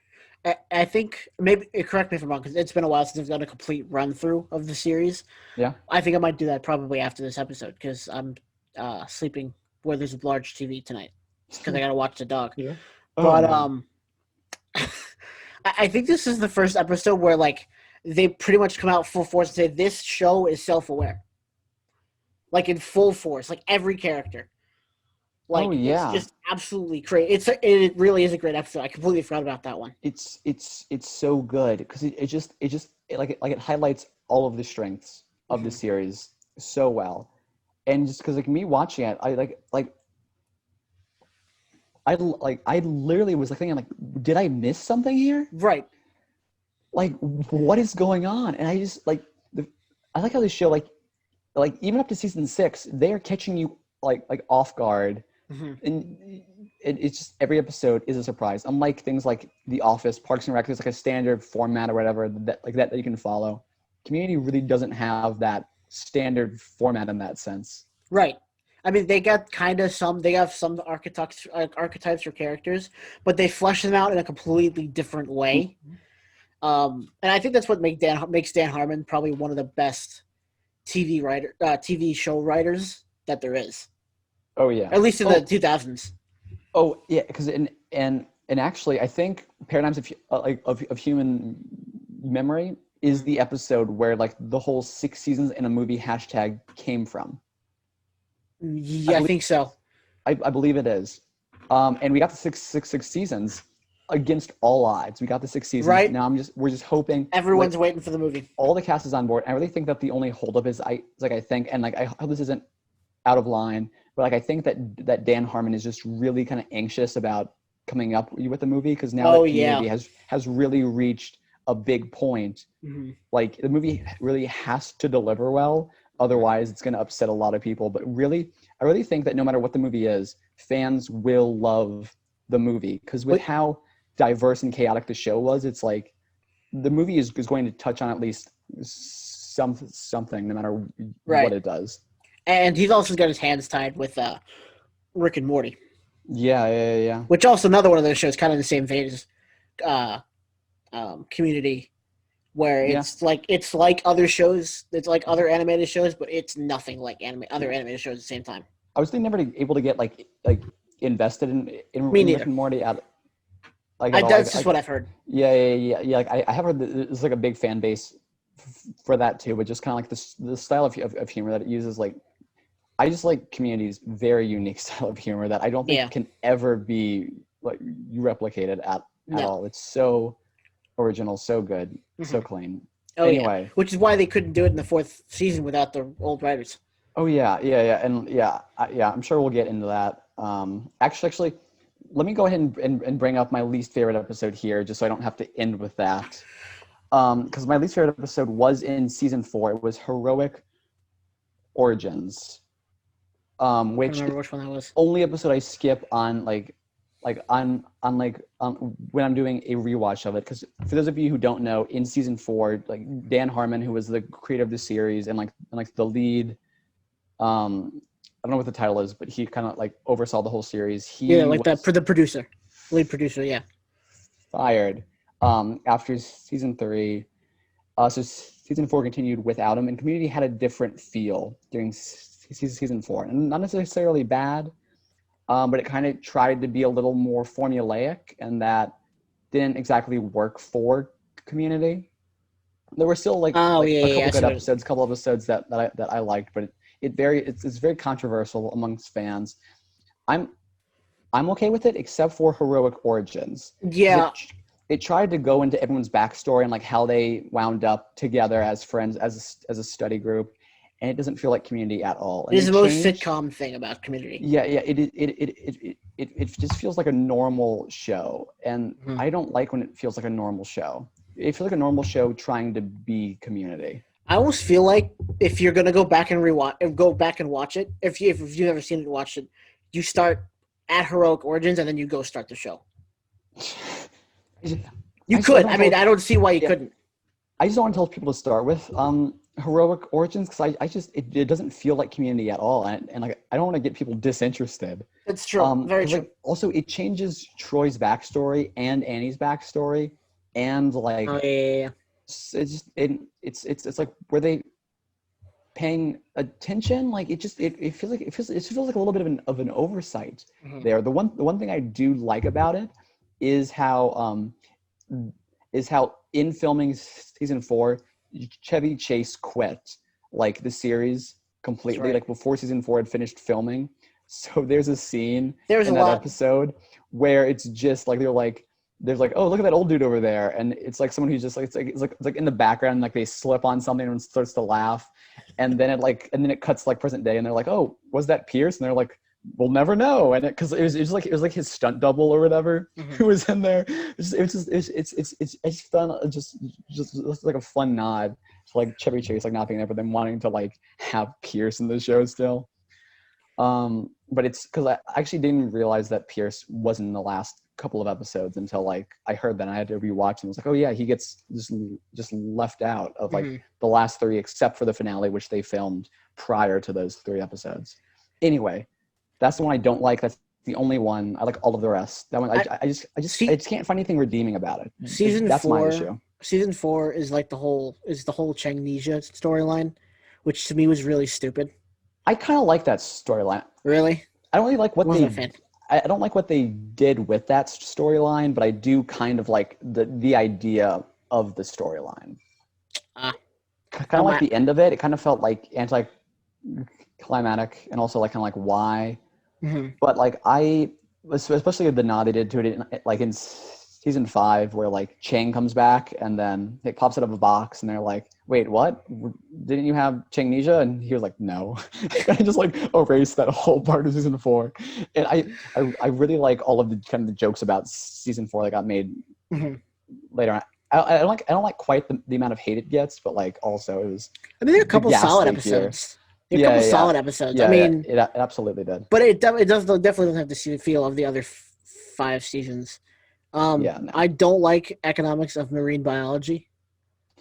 S1: I think maybe correct me if I'm wrong because it's been a while since I've done a complete run through of the series.
S2: Yeah.
S1: I think I might do that probably after this episode because I'm sleeping where there's a large TV tonight because I got to watch the dog.
S2: Yeah. Oh
S1: But
S2: no.
S1: I think this is the first episode where like they pretty much come out full force and say this show is self-aware, like in full force, like every character.
S2: Oh
S1: Like it's
S2: yeah.
S1: just absolutely crazy. It really is a great episode. I completely forgot about that one.
S2: It's so good because it highlights all of the strengths of the
S1: Hmm.
S2: series so well. And just because like me watching it, I literally was like thinking like, did I miss something here?
S1: Right.
S2: Like what is going on? And I just I like how this show like even up to season 6, they are catching you like off guard,
S1: Hmm.
S2: and it's just every episode is a surprise. Unlike things like The Office, Parks and Rec, there's like a standard format or whatever that you can follow. Community really doesn't have that standard format in that sense.
S1: Right. I mean, they got kind of some. They have some archetypes for characters, but they flesh them out in a completely different way. And I think that's what makes Dan Harmon probably one of the best TV show writers that there is,
S2: Oh yeah.
S1: at least in the
S2: Oh
S1: 2000s.
S2: oh yeah. Because and actually, I think Paradigms of Human Memory is
S1: Mhm.
S2: the episode where like the whole 6 seasons in a movie hashtag came from. I
S1: Yeah, I
S2: believe
S1: think so.
S2: I believe it is. And we got the six seasons against all odds. We got the 6 seasons.
S1: Right?
S2: Now we're just hoping like
S1: Everyone's waiting for the movie.
S2: all the cast is on board. I really think that the only holdup is I think, and like I hope this isn't out of line, but like I think that Dan Harmon is just really kind of anxious about coming up with the movie, because now
S1: Oh
S2: that
S1: yeah.
S2: Community has really reached a big point,
S1: Hmm.
S2: like the movie really has to deliver well, otherwise it's going to upset a lot of people. But really, I really think that no matter what the movie is, fans will love the movie, because with
S1: But
S2: how diverse and chaotic the show was, it's like the movie is going to touch on at least something, no matter what
S1: right,
S2: it does.
S1: and he's also got his hands tied with Rick and Morty,
S2: Yeah.
S1: which also another one of those shows, kind of in the same vein as uh, Community, where
S2: Yeah.
S1: it's like other shows, it's like other animated shows, but it's nothing like other animated shows at the same time.
S2: I was never able to get like invested
S1: Me
S2: in Rick
S1: neither.
S2: and Morty at all.
S1: That's just what I've heard.
S2: Yeah. Like I have heard that there's like a big fan base for that too, but just kind of like the style of humor that it uses. Like I just like Community's very unique style of humor that I don't think
S1: Yeah,
S2: can ever be like replicated at
S1: no.
S2: all. It's so original, so good,
S1: Hmm.
S2: so clean.
S1: Oh yeah,
S2: Anyway,
S1: which is why they couldn't do it in the fourth season without the old writers.
S2: oh yeah, and yeah, I'm sure we'll get into that. Actually, let me go ahead and bring up my least favorite episode here, just so I don't have to end with that. Because my least favorite episode was in season 4. It was Heroic Origins,
S1: I don't
S2: which is
S1: remember which one that was.
S2: the only episode I skip on when I'm doing a rewatch of it. Because for those of you who don't know, in season 4, like Dan Harmon, who was the creator of the series and like the lead don't know what the title is, but he kind of like oversaw the whole series.
S1: Yeah,
S2: He
S1: like
S2: was
S1: the producer, lead producer. Yeah.
S2: fired after season 3. So season 4 continued without him, and Community had a different feel during season 4, and not necessarily bad, but it kind of tried to be a little more formulaic, and that didn't exactly work for Community. There were still
S1: Oh
S2: like
S1: yeah,
S2: a
S1: yeah.
S2: couple
S1: I see
S2: good
S1: what.
S2: episodes, couple episodes that I liked, but it's very controversial amongst fans. I'm I'm okay with it, except for Heroic Origins, because
S1: Yeah,
S2: it tried to go into everyone's backstory and like how they wound up together as friends, as a study group, and it doesn't feel like Community at all.
S1: it
S2: And
S1: is
S2: they
S1: the most
S2: changed.
S1: sitcom thing about Community.
S2: Yeah, yeah, it just feels like a normal show, and
S1: Mhm.
S2: I don't like when it feels like a normal show. It feels like a normal show trying to be Community.
S1: I almost feel like if you're gonna go back and go back and watch it, if you've never seen it, watch it, you start at Heroic Origins and then you go start the show. You
S2: I just I
S1: could.
S2: don't
S1: I mean,
S2: tell
S1: I don't see why you
S2: yeah
S1: couldn't.
S2: I just don't want to tell people to start with Heroic Origins, because I just it doesn't feel like Community at all, and like I don't want to get people disinterested.
S1: It's true. Very
S2: Because
S1: true.
S2: like also it changes Troy's backstory and Annie's backstory, and
S1: Oh
S2: like
S1: yeah, yeah, yeah.
S2: it's just it's like, were they paying attention? Like it feels like it feels like a little bit of an oversight
S1: Mhm.
S2: there. The one thing I do like about it is how in filming season 4, Chevy Chase quit like the series
S1: That's
S2: completely,
S1: right.
S2: like before season 4 had finished filming. So there's a scene
S1: There's a
S2: in that
S1: lot.
S2: episode where it's just like there's like, oh, look at that old dude over there, and it's like someone who's just like it's like in the background, like they slip on something and starts to laugh, and then it cuts like present day, and they're like, oh, was that Pierce? And they're like, we'll never know. And because it was like his stunt double or whatever
S1: Mhm.
S2: who was in there. It's fun. Just like a fun nod to like Chevy Chase like not being there, but then wanting to like have Pierce in the show still. But it's because I actually didn't realize that Pierce wasn't in the last couple of episodes until like I heard that, and I had to rewatch, and I was like, oh yeah, he gets just left out of like
S1: Mhm.
S2: the last 3, except for the finale, which they filmed prior to those 3 episodes. Anyway, that's the one I don't like. That's the only one. I like all of the rest. That one,
S1: I
S2: I
S1: see.
S2: just can't find anything redeeming about it.
S1: Season
S2: That's my
S1: four.
S2: issue.
S1: Season 4 is like the whole Changnesia storyline, which to me was really stupid.
S2: I kind of like that storyline.
S1: Really,
S2: I don't really like
S1: I
S2: what
S1: wasn't a
S2: they.
S1: fan.
S2: I don't like what they did with that storyline, but I do kind of like the idea of the storyline.
S1: Ah,
S2: Kind of
S1: I'm
S2: like
S1: at.
S2: the end of it. It kind of felt like anticlimactic, and also like kind of like why.
S1: Mhm.
S2: But like especially the nod they did to it, like in season 5, where like Chang comes back and then it pops out of a box, and they're like, "Wait, what? Didn't you have Changnesia?" And he was like, "No." I just like erased that whole part of season 4, and I really like all of the kind of the jokes about season 4 that got made
S1: Mhm.
S2: later on. I don't like quite the amount of hate it gets, but like also it was
S1: I mean, there are a
S2: the
S1: couple solid
S2: gaslight here.
S1: episodes. There are a
S2: Yeah,
S1: couple
S2: yeah, yeah,
S1: solid episodes. I
S2: yeah, yeah.
S1: mean,
S2: It absolutely did.
S1: but it does definitely doesn't have the feel of the other 5 seasons.
S2: Yeah, no.
S1: I don't like economics of marine biology.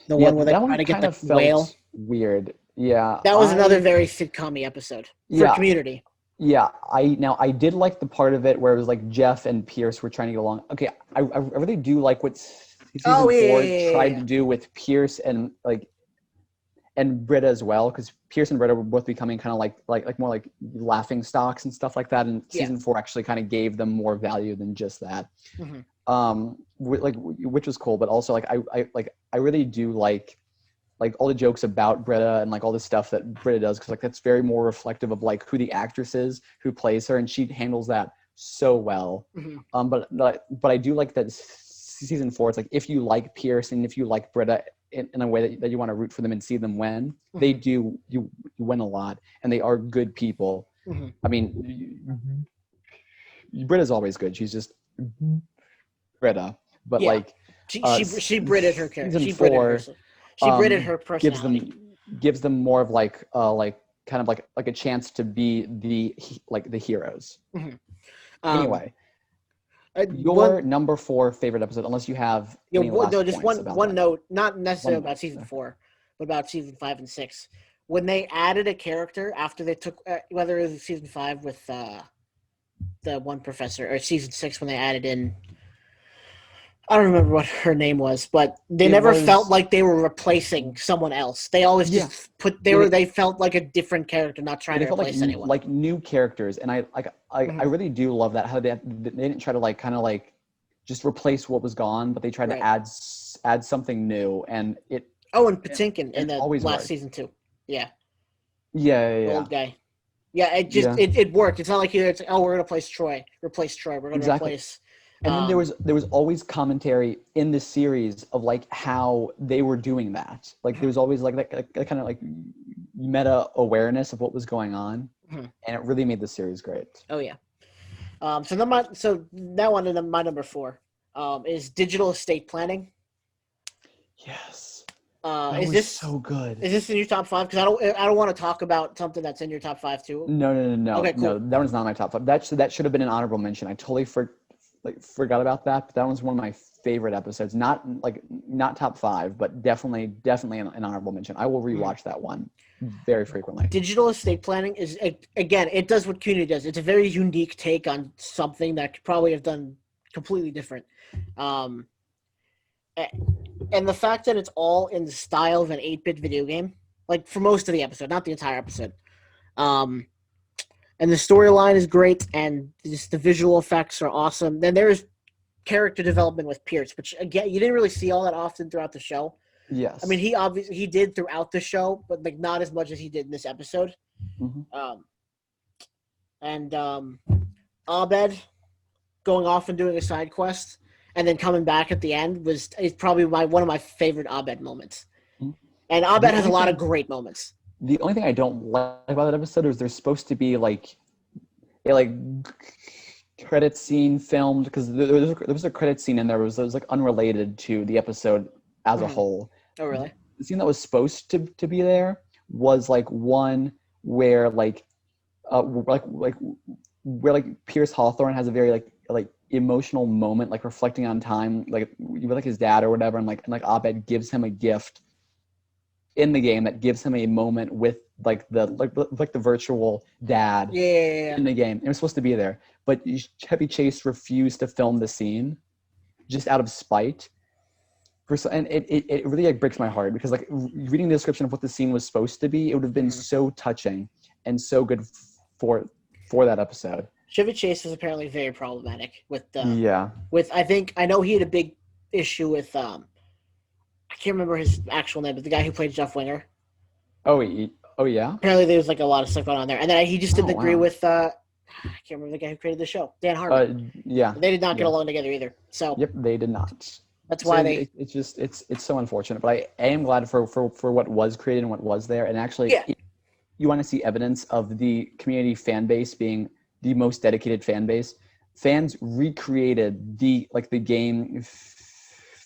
S1: The
S2: Yeah,
S1: one where they
S2: that
S1: try
S2: one
S1: to get
S2: kind
S1: the
S2: of
S1: whale.
S2: felt weird. Yeah,
S1: That was another very sitcom episode for
S2: yeah,
S1: Community.
S2: yeah. I did like the part of it where it was like Jeff and Pierce were trying to get along. Okay, I really do like what
S1: Oh
S2: season
S1: yeah,
S2: 4
S1: yeah, yeah,
S2: tried
S1: yeah.
S2: to do with Pierce and Britta as well, because Pierce and Britta were both becoming kind of like more like laughing stocks and stuff like that, and
S1: Yeah.
S2: season 4 actually kind of gave them more value than just that.
S1: Mhm.
S2: Which was cool, but also like I really do like all the jokes about Britta and like all the stuff that Britta does, because like that's very more reflective of like who the actress is who plays her, and she handles that so well.
S1: Mhm.
S2: But I do like that season 4. It's like if you like Pierce and if you like Britta in a way that you want to root for them and see them win, they
S1: Mhm.
S2: do you win a lot, and they are good people.
S1: Mhm.
S2: I mean, Britta's always good. She's just Britta, but
S1: Yeah.
S2: like
S1: She Britted her character.
S2: season
S1: She Britted her.
S2: 4
S1: She Britted her
S2: gives
S1: personality.
S2: them more of like kind of like a chance to be the heroes.
S1: Mhm. Um.
S2: Anyway,
S1: One.
S2: your number 4 favorite episode, unless you have
S1: You know,
S2: any
S1: no,
S2: last
S1: just
S2: points about
S1: one
S2: that.
S1: note, not necessarily
S2: One
S1: about season
S2: note.
S1: 4, but about season 5 and 6. when they added a character after they took whether it was season 5 with the one professor or season 6 when they added in. I don't remember what her name was, but they
S2: It
S1: never felt
S2: was
S1: like they were replacing someone else. They always
S2: yeah.
S1: just put
S2: Yeah,
S1: they felt like a different character, not trying
S2: they
S1: to
S2: felt
S1: replace anyone.
S2: like new characters, and I
S1: Mm-hmm.
S2: really do love that how they didn't try to like kind of like just replace what was gone, but they tried to
S1: Right.
S2: add something new, and
S1: Oh, and Patinkin in
S2: it
S1: the
S2: always
S1: last
S2: worked.
S1: season too. Yeah,
S2: Yeah, yeah,
S1: the
S2: yeah,
S1: old guy. Yeah, it just
S2: yeah,
S1: it worked. It's not like it's like, oh, we're gonna replace Troy. We're gonna
S2: exactly.
S1: replace.
S2: And then there was always commentary in the series of like how they were doing that. Like there was always like that kind of like meta awareness of what was going on,
S1: Mhm.
S2: and it really made the series great.
S1: Oh yeah. So now on to my number 4. Is digital estate planning.
S2: Yes, that
S1: Is
S2: was
S1: this
S2: so good.
S1: is this in your top 5? Because I don't want to talk about something that's in your top 5 too.
S2: No, no, no, no,
S1: Okay,
S2: no.
S1: cool.
S2: That one's not my top five. That should have been an honorable mention. I totally forgot about that. But that was one of my favorite episodes. Not top five, but definitely an honorable mention. I will
S1: Mhm.
S2: rewatch that one very frequently.
S1: Digital estate planning is again, it does what Community does. It's a very unique take on something that could probably have done completely different. Um, and the fact that it's all in the style of an 8-bit video game, like for most of the episode, not the entire episode. Um, and the storyline is great, and just the visual effects are awesome. Then there's character development with Pierce, which again you didn't really see all that often throughout the show. I mean,
S2: Yes.
S1: he did throughout the show, but like not as much as he did in this episode.
S2: Hmm.
S1: Um, and Abed going off and doing a side quest and then coming back at the end is probably one of my favorite Abed moments. And Abed
S2: The
S1: has a
S2: only
S1: lot of
S2: thing
S1: great moments.
S2: the only thing I don't like about that episode is there's supposed to be like a credit scene filmed because there was a credit scene in there that was like unrelated to the episode as a
S1: Mm-hmm.
S2: whole.
S1: Oh, really?
S2: The scene that was supposed to be there was like one where where like Pierce Hawthorne has a very like emotional moment, like reflecting on time, like with like his dad or whatever, and Abed gives him a gift in the game that gives him a moment with the virtual dad
S1: Yeah.
S2: in the game. It was supposed to be there, but Chevy Chase refused to film the scene just out of spite. And it really like breaks my heart because like reading the description of what the scene was supposed to be, it would have been
S1: Mm-hmm.
S2: so touching and so good for that episode.
S1: Chevy Chase is apparently very problematic
S2: Yeah.
S1: I know he had a big issue with I can't remember his actual name, but the guy who played Jeff Winger.
S2: Oh, oh yeah.
S1: Apparently there was like a lot of stuff going on there. And then he just didn't
S2: Oh
S1: agree
S2: wow.
S1: with I can't remember the guy who created the show, Dan Harmon.
S2: Yeah.
S1: They did not get
S2: Yeah.
S1: along together either. So
S2: Yep. They did not.
S1: that's
S2: So
S1: why they
S2: it's just it's so unfortunate. But I am glad for what was created and what was there. And actually,
S1: yeah.
S2: you want to see evidence of the community fan base being the most dedicated fan base. Fans recreated the game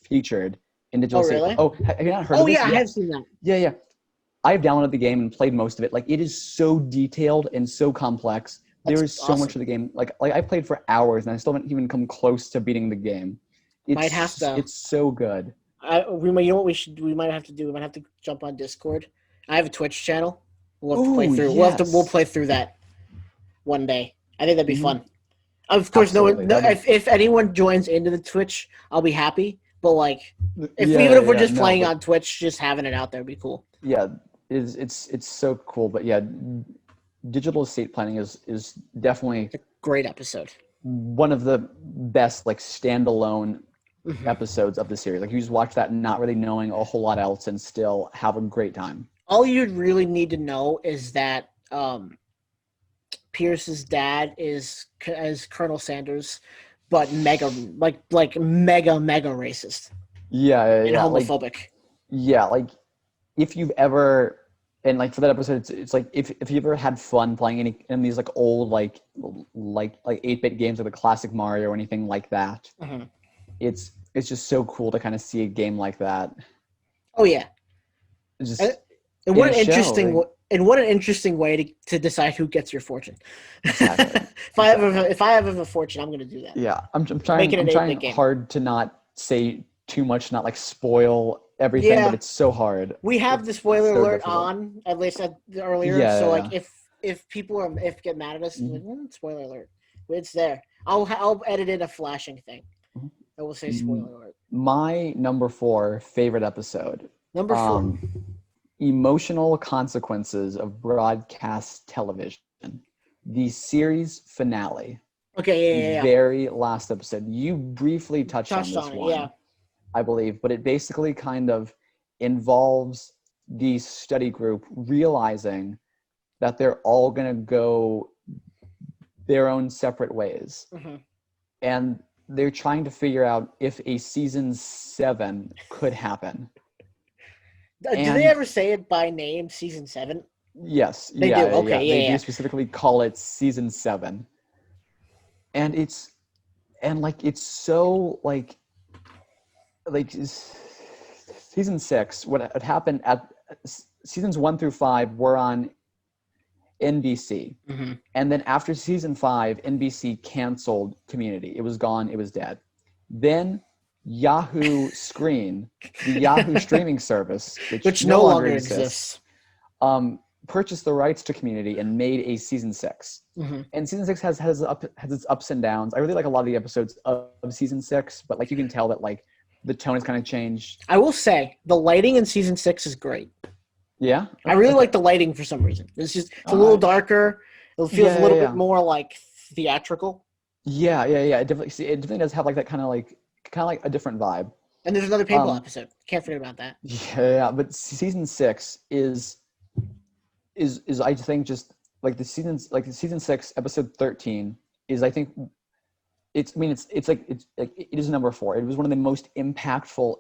S2: featured in
S1: Oh
S2: digital state.
S1: really?
S2: Oh, have you not heard
S1: Oh
S2: of this?
S1: yeah, I
S2: Yeah,
S1: have seen that.
S2: yeah, yeah. I've downloaded the game and played most of it. Like it is so detailed and so complex. There
S1: That's
S2: is so much
S1: awesome.
S2: of the game. Like I played for hours and I still haven't even come close to beating the game.
S1: Might have to.
S2: It's so good.
S1: You know what we might have to do? We might have to jump on Discord. I have a Twitch channel. We'll have to play
S2: Oh
S1: through. We'll
S2: yes.
S1: play through that one day. I think that'd be
S2: Mhm.
S1: fun. Of course, no
S2: Absolutely.
S1: one. No,
S2: That'd
S1: if anyone joins into the Twitch, I'll be happy. But like,
S2: be
S1: even if we're
S2: yeah.
S1: just
S2: No,
S1: playing
S2: but
S1: on Twitch, just having it out there would be cool.
S2: yeah, it's so cool. But yeah, digital estate planning is definitely
S1: It's a great episode.
S2: one of the best like standalone
S1: Mhm.
S2: episodes of the series. Like you just watch that not really knowing a whole lot else and still have a great time.
S1: All you really need to know is that Pierce's dad is as Colonel Sanders, but mega racist and
S2: Yeah, like
S1: homophobic.
S2: yeah, like if you've ever and like for that episode it's like if you ever had fun playing any in these like old like 8-bit games like the classic Mario or anything like that,
S1: Mhm.
S2: it's just so cool to kind of see a game like that.
S1: Oh yeah,
S2: It's
S1: and,
S2: just
S1: and
S2: in
S1: what
S2: a
S1: an
S2: show.
S1: interesting
S2: Like,
S1: and what an interesting way to decide who gets your fortune.
S2: exactly.
S1: if
S2: Exactly.
S1: I have a fortune, I'm going to do that.
S2: Yeah, I'm
S1: Make
S2: trying
S1: it an
S2: I'm trying
S1: 8-bit game.
S2: hard to not say too much, not like spoil everything, but it's so hard.
S1: We have the
S2: It's
S1: spoiler
S2: so
S1: alert
S2: difficult.
S1: on, at least earlier.
S2: Yeah,
S1: So
S2: yeah,
S1: like,
S2: yeah.
S1: if people are if get mad at us, like,
S2: Mhm.
S1: spoiler alert, it's there. I'll edit in a flashing thing. I will say
S2: Mhm.
S1: spoiler alert.
S2: My number 4 favorite episode,
S1: Number 4.
S2: um, emotional consequences of broadcast television, the series finale,
S1: Okay,
S2: the
S1: yeah.
S2: very last episode. You briefly touched on
S1: Touched
S2: this
S1: on it. Yeah.
S2: one, I believe, but it basically kind of involves the study group realizing that they're all going to go their own separate ways.
S1: Mm-hmm.
S2: And they're trying to figure out if a season 7 could happen.
S1: Do they
S2: And
S1: ever say it by name? Season 7.
S2: yes,
S1: They do.
S2: yeah.
S1: Okay.
S2: They
S1: Yeah.
S2: do specifically call it season 7. And it's so like season 6, what had happened at seasons 1 through 5 were on NBC.
S1: Mm-hmm.
S2: And then after season 5, NBC canceled Community. It was gone. It was dead. Then Yahoo Screen, the Yahoo streaming service, which
S1: Which
S2: no
S1: no
S2: longer
S1: longer
S2: exists,
S1: exists.
S2: purchased the rights to Community and made a season 6.
S1: Mm-hmm.
S2: And season 6 has its ups and downs. I really like a lot of the episodes of season 6, but like you can tell that like the tone has kind of changed.
S1: I will say the lighting in season 6 is great.
S2: Yeah,
S1: I really like the lighting for some reason. It's a
S2: Uh,
S1: little darker. It feels a little bit more like theatrical.
S2: Yeah. It definitely does have like that kind of like a different vibe.
S1: And there's another paintball episode. Can't forget about that.
S2: Yeah, but season 6 is I think just like the season 6 episode 13 is, I think it's like it is number 4. It was one of the most impactful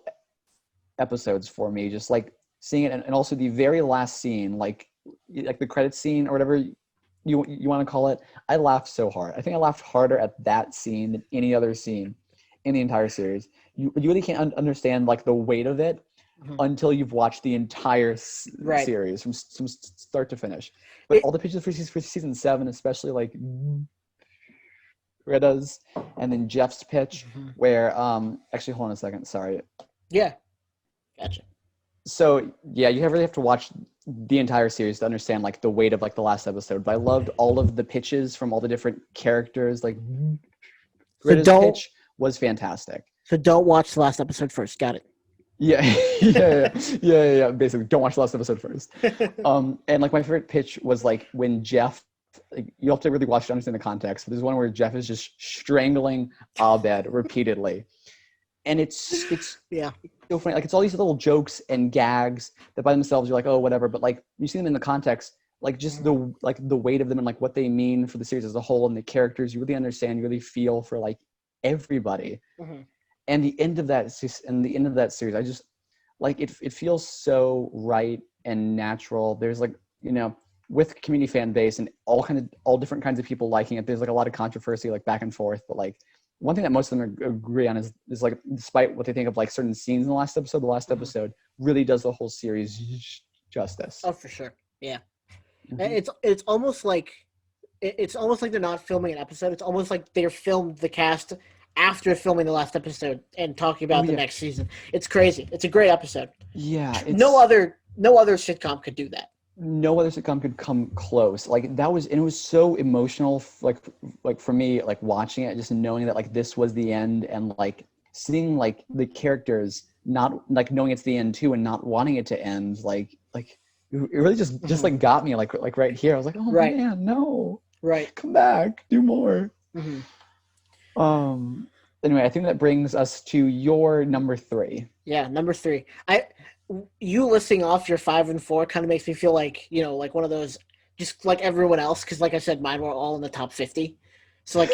S2: episodes for me, just like seeing it, and also the very last scene, like the credit scene or whatever you want to call it. I laughed so hard. I think I laughed harder at that scene than any other scene in the entire series. You really can't understand like the weight of it until you've watched the entire series from start to finish. But all the pitches for season 7, especially like Greta's and then Jeff's pitch, where actually hold on a second, sorry.
S1: Yeah, gotcha.
S2: So yeah, you really have to watch the entire series to understand like the weight of like the last episode. But I loved all of the pitches from all the different characters. Like Greta's pitch was fantastic.
S1: So don't watch the last episode first. Got it.
S2: Yeah, yeah. Basically, don't watch the last episode first. And like my favorite pitch was like when Jeff. Like, you have to really watch to understand the context. But there's one where Jeff is just strangling Abed repeatedly, and it's so funny. Like it's all these little jokes and gags that by themselves you're like, oh, whatever. But like you see them in the context, like just the weight of them and like what they mean for the series as a whole and the characters. You really understand. You really feel for like everybody. And the end of that series, I just like it feels so right and natural. There's like, with Community fan base and all different kinds of people liking it, there's like a lot of controversy like back and forth. But like one thing that most of them agree on is like, despite what they think of like certain scenes in the last episode really does the whole series justice.
S1: Oh, for sure. Yeah. It's almost like they're not filming an episode. It's almost like they filmed the cast after filming the last episode and talking about the next season. It's crazy. It's a great episode.
S2: Yeah.
S1: No other sitcom could do that.
S2: No other sitcom could come close. Like that was, and it was so emotional. Like for me, like watching it, just knowing that like this was the end, and like seeing like the characters not like knowing it's the end too, and not wanting it to end. Like it really just like got me like right here. I was like, oh man, no, come back, do more. Anyway, I think that brings us to your number 3.
S1: Yeah, number 3. You listing off your 5 and 4 kind of makes me feel like, like one of those, just like everyone else, because like I said, mine were all in the top 50. So like,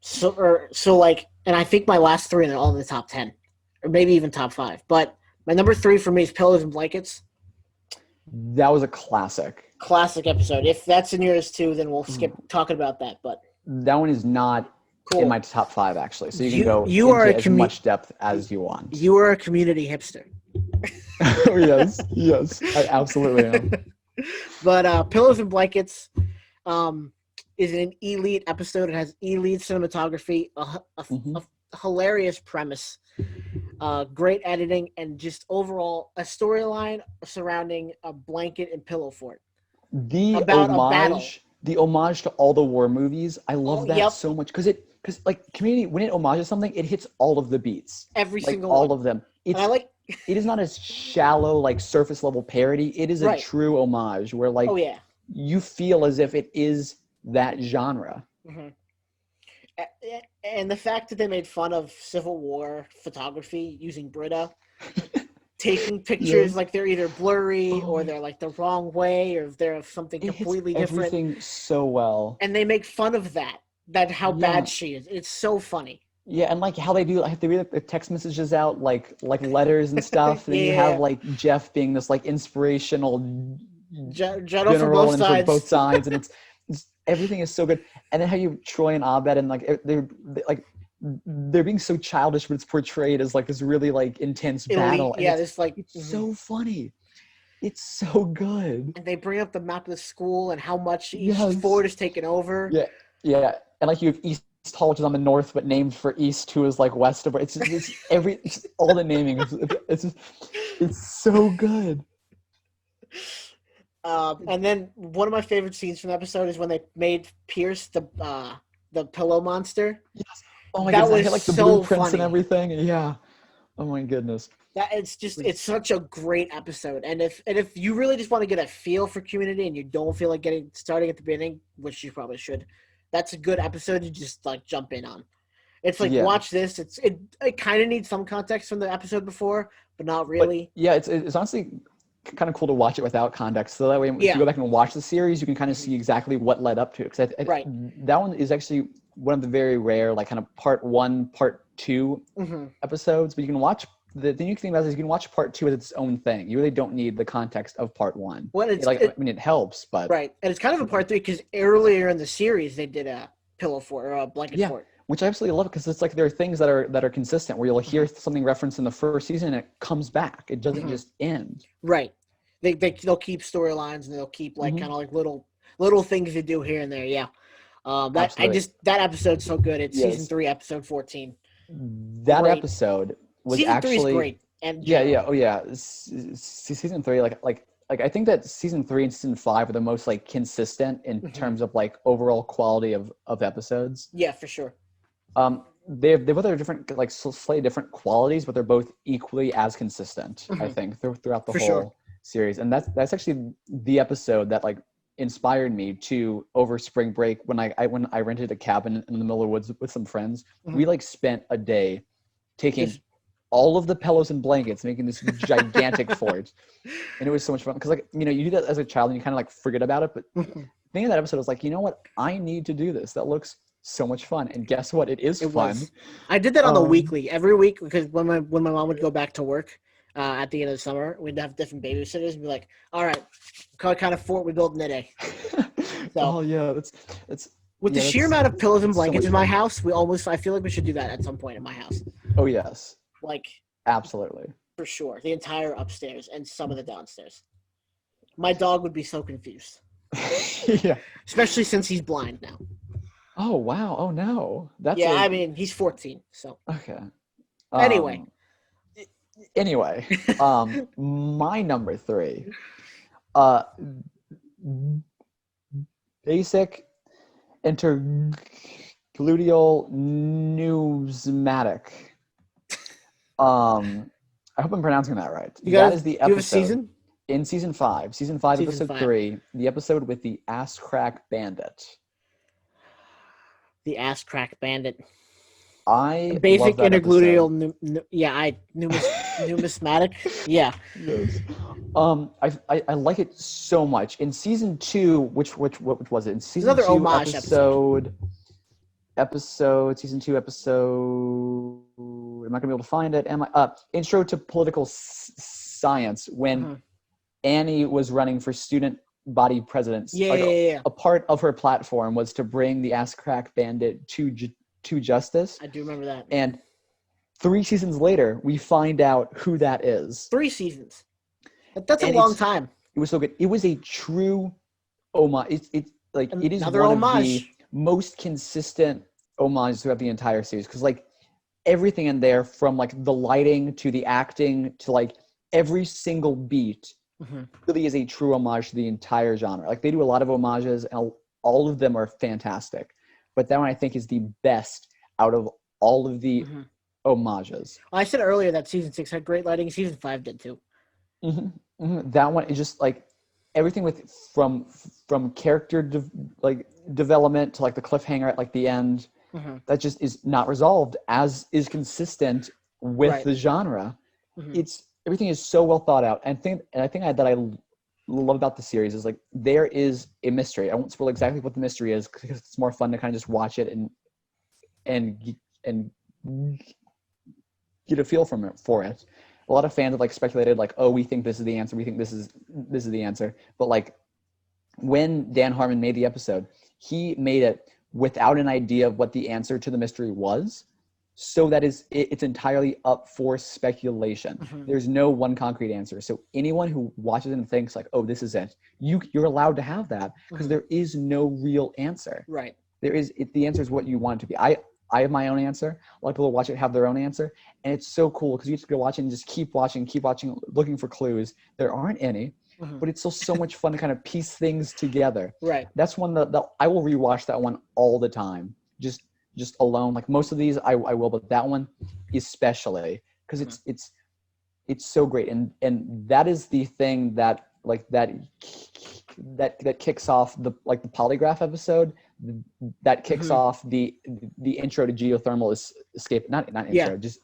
S1: so like, and I think my last 3 are all in the top 10, or maybe even top 5. But my number 3 for me is Pillows and Blankets.
S2: That was a classic
S1: Episode. If that's in yours too, then we'll skip talking about that. But
S2: that one is not in my top 5 actually. So you can go into as much depth as you want.
S1: You are a community hipster.
S2: Yes, I absolutely am.
S1: But Pillows and Blankets is an elite episode. It has elite cinematography, a hilarious premise. Great editing and just overall a storyline surrounding a blanket and pillow fort
S2: the
S1: about a battle.
S2: homage the homage to all the war movies, I
S1: Oh,
S2: love that
S1: yep,
S2: so much because like Community, when it homages something, it hits all of the beats,
S1: every
S2: like
S1: single
S2: all
S1: one.
S2: of them.
S1: And I
S2: It's
S1: like
S2: it is not a shallow like surface level parody. It is a
S1: right.
S2: true homage where
S1: Oh
S2: like
S1: yeah.
S2: you feel as if it is that genre.
S1: hmm And the fact that they made fun of Civil War photography using Brita, taking pictures
S2: Yes.
S1: like they're either blurry
S2: Oh
S1: or
S2: my,
S1: they're like the wrong way or they're something
S2: it hits
S1: completely different,
S2: everything so well.
S1: and they make fun of that. That how bad
S2: Yeah.
S1: she is. It's so funny.
S2: Yeah, and like how they do, like they read the text messages out like letters and stuff. And then you have
S1: Yeah,
S2: like Jeff being this like inspirational
S1: General for
S2: general
S1: both
S2: and for both
S1: sides.
S2: sides, and it's everything is so good. And then how you Troy and Abed and like they're being so childish, but it's portrayed as like this really like intense
S1: Elite,
S2: battle, and
S1: yeah. This like,
S2: it's so funny. It's so good.
S1: and they bring up the map of the school and how much each
S2: Yes.
S1: fort is taken over.
S2: Yeah. Yeah. And like you have East Hall, which is on the north, but named for East, who is like west of. It's all the naming. It's so good.
S1: And then one of my favorite scenes from the episode is when they made Pierce the pillow monster.
S2: Yes. Oh my
S1: That
S2: goodness! I
S1: was
S2: had like the
S1: so
S2: blueprints and
S1: funny.
S2: everything. Yeah. Oh my goodness.
S1: That it's such a great episode. And if you really just want to get a feel for Community and you don't feel like getting starting at the beginning, which you probably should, that's a good episode to just like jump in on. It's like
S2: Yeah.
S1: watch this. It kind of needs some context from the episode before, but not
S2: But
S1: really.
S2: yeah, it's honestly kind of cool to watch it without context. So that way, if you
S1: Yeah.
S2: go back and watch the series, you can kind of see exactly what led up to it. Because
S1: Right.
S2: that one is actually one of the very rare, like kind of part one, part two
S1: hmm
S2: episodes. But you can watch the unique thing about it is you can watch part two as its own thing. You really don't need the context of part one.
S1: Well,
S2: I mean, it helps, but
S1: right, and it's kind of a part three because earlier in the series they did a pillow fort or a blanket
S2: yeah,
S1: fort.
S2: which I absolutely love because it's like there are things that are consistent where you'll hear something referenced in the first season and it comes back. It doesn't
S1: hmm
S2: just end.
S1: Right. They'll keep storylines and they'll keep like
S2: Hmm.
S1: kind of like little things to do here and there. Yeah.
S2: Absolutely.
S1: That episode's so good. It's season
S2: Yes.
S1: 3, episode 14.
S2: That
S1: Great.
S2: episode was
S1: Season 3 is
S2: actually
S1: great and
S2: yeah,
S1: general.
S2: oh yeah, season three, like I think that season three and season five are the most like consistent in
S1: hmm
S2: terms of like overall quality of episodes.
S1: Yeah, for sure.
S2: They both have different like slightly different qualities, but they're both equally as consistent, I
S1: hmm
S2: think, throughout the
S1: For sure.
S2: whole series. And that's actually the episode that like inspired me to over spring break when I rented a cabin in the middle of the woods with some friends.
S1: hmm
S2: We like spent a day taking
S1: Just
S2: all of the pillows and blankets, making this gigantic fort, and it was so much fun because like you do that as a child and you kind of like forget about it, but
S1: Mhm.
S2: thinking of that episode, I was like, you know what, I need to do this. That looks so much fun, and guess what, it is
S1: It
S2: fun.
S1: was. I did that on the
S2: um
S1: weekly every week because when my mom would go back to work at the end of the summer, we'd have different babysitters and be like, "All right, what kind of fort we building today?" So
S2: oh yeah, that's
S1: with the
S2: yeah,
S1: sheer amount of pillows and
S2: that's so
S1: blankets
S2: much
S1: in my
S2: fun.
S1: house, I feel like we should do that at some point in my house.
S2: Oh yes,
S1: Like
S2: absolutely.
S1: for sure, the entire upstairs and some of the downstairs. My dog would be so confused,
S2: Yeah.
S1: especially since he's blind now.
S2: Oh wow. Oh no, that's
S1: Yeah,
S2: a
S1: I mean he's 14. So
S2: okay.
S1: anyway,
S2: um anyway, my number three, uh basic intergluteal pneumatic. I hope I'm pronouncing that right.
S1: you
S2: That
S1: guys,
S2: is the
S1: do you have a
S2: episode
S1: season?
S2: in season five,
S1: Season
S2: episode
S1: 5,
S2: 3, the episode with the ass crack bandit.
S1: the ass crack bandit.
S2: I love
S1: Basic
S2: that episode.
S1: intergluteal, numismatic. Yeah,
S2: Yes. I like it so much. In season 2, which was it? In
S1: it's
S2: season
S1: another
S2: 2
S1: homage episode.
S2: season 2 episode, am I gonna be able to find it? Am I intro to political science, when
S1: Mhm.
S2: Annie was running for student body presidents.
S1: Yeah,
S2: Like
S1: yeah, yeah, yeah.
S2: a part of her platform was to bring the ass crack bandit to justice.
S1: I do remember that.
S2: And 3 seasons later, we find out who that is.
S1: 3 seasons. That's a
S2: And
S1: long time.
S2: it was so good. It was a true homage. It is
S1: Another
S2: one of the
S1: homage.
S2: most consistent homages throughout the entire series. Because like everything in there, from like the lighting to the acting to like every single beat really is a true homage to the entire genre. Like they do a lot of homages and all of them are fantastic. But that one I think is the best out of all of the homages.
S1: Well, I said earlier that season 6 had great lighting. Season 5 did too.
S2: That one is just like everything with from character development to like the cliffhanger at like the end. That just is not resolved, as is consistent with the genre. It's everything is so well thought out. And I think that I love about the series is like there is a mystery. I won't spoil exactly what the mystery is because it's more fun to kind of just watch it and get a feel for it. A lot of fans have like speculated like, oh, we think this is the answer. We think this is the answer. But like when Dan Harmon made the episode, he made it without an idea of what the answer to the mystery was. So that it's entirely up for speculation. There's no one concrete answer. So anyone who watches it and thinks like, oh, this is it, you're allowed to have that because there is no real answer.
S1: Right.
S2: The answer is what you want it to be. I have my own answer. A lot of people watch it have their own answer. And it's so cool because you just go watching and just keep watching, looking for clues. There aren't any, but it's still so much fun to kind of piece things together.
S1: Right.
S2: That's one that I will rewatch that one all the time. Just alone. Like most of these I will, but that one especially because it's so great. And that is the thing that like that kicks off the polygraph episode. That kicks off the intro to geothermal escape, not intro, just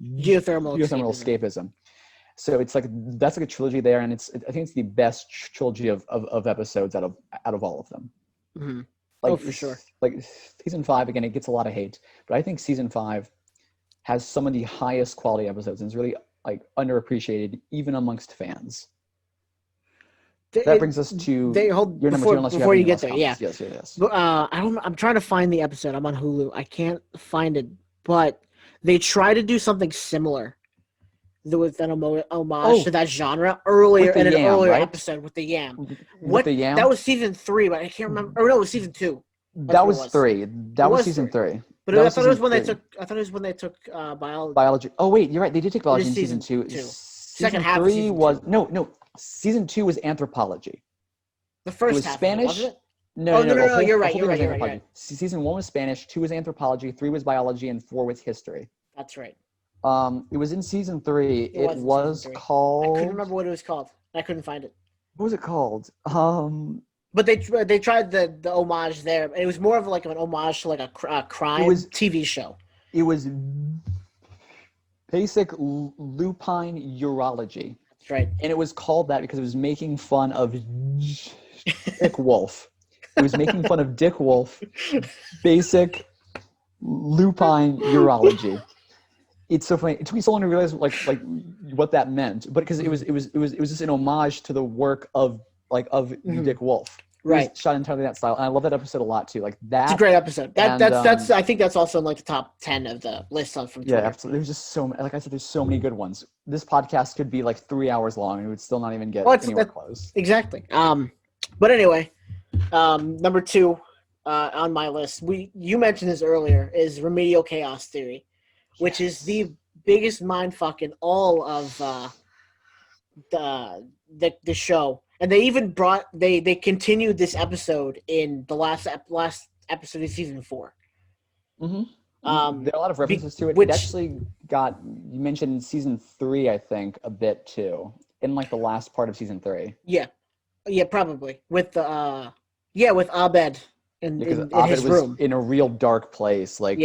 S2: geothermal escapism. So it's like that's like a trilogy there, and I think it's the best trilogy of episodes out of all of them. Like,
S1: for sure.
S2: Like season 5 again, it gets a lot of hate, but I think season 5 has some of the highest quality episodes, and it's really like underappreciated even amongst fans. That brings us to your number 2. Unless
S1: before
S2: you
S1: get there,
S2: comments.
S1: yeah.
S2: Yes.
S1: I'm trying to find the episode. I'm on Hulu. I can't find it, but they try to do something similar with an homage to that genre earlier in an earlier episode with the yam.
S2: With the yam?
S1: That was season 3, but I can't remember. Or no, it was season 2.
S2: That was 3. That was season 3.
S1: But I thought it was when they took. I thought it was when they took biology.
S2: Oh wait, you're right. They did take biology in season 2.
S1: Second half.
S2: 3 was no. Season 2 was anthropology.
S1: The first
S2: half. Spanish.
S1: Wasn't it?
S2: No.
S1: You're right.
S2: Season 1 was Spanish. 2 was anthropology. 3 was biology, and 4 was history.
S1: That's right.
S2: It was in season 3. It was called.
S1: I couldn't remember what it was called. I couldn't find it.
S2: What was it called?
S1: But they tried the homage there. It was more of like an homage to like a crime TV show.
S2: It was basic lupine urology.
S1: That's right.
S2: And it was called that because it was making fun of Dick Wolf. It was making fun of Dick Wolf, basic lupine urology. It's so funny. It took me so long to realize like what that meant, but because it was just an homage to the work of Dick Wolf.
S1: Right.
S2: Shot entirely that style. And I love that episode a lot too. Like that.
S1: It's a great episode. That's I think that's also in like the top 10 of the list from Twitter.
S2: Yeah, absolutely. There's just so many, like I said, there's so many good ones. This podcast could be like 3 hours long and it would still not even get anywhere close.
S1: Exactly. But anyway, number 2 on my list, you mentioned this earlier, is Remedial Chaos Theory, which is the biggest mindfuck in all of the show. And they even they continued this episode in the last episode of season 4.
S2: There are a lot of references to it. It actually got, you mentioned season 3, I think, a bit too, in like the last part of season 3.
S1: Yeah, probably with with Abed in his room
S2: in a real dark place. Like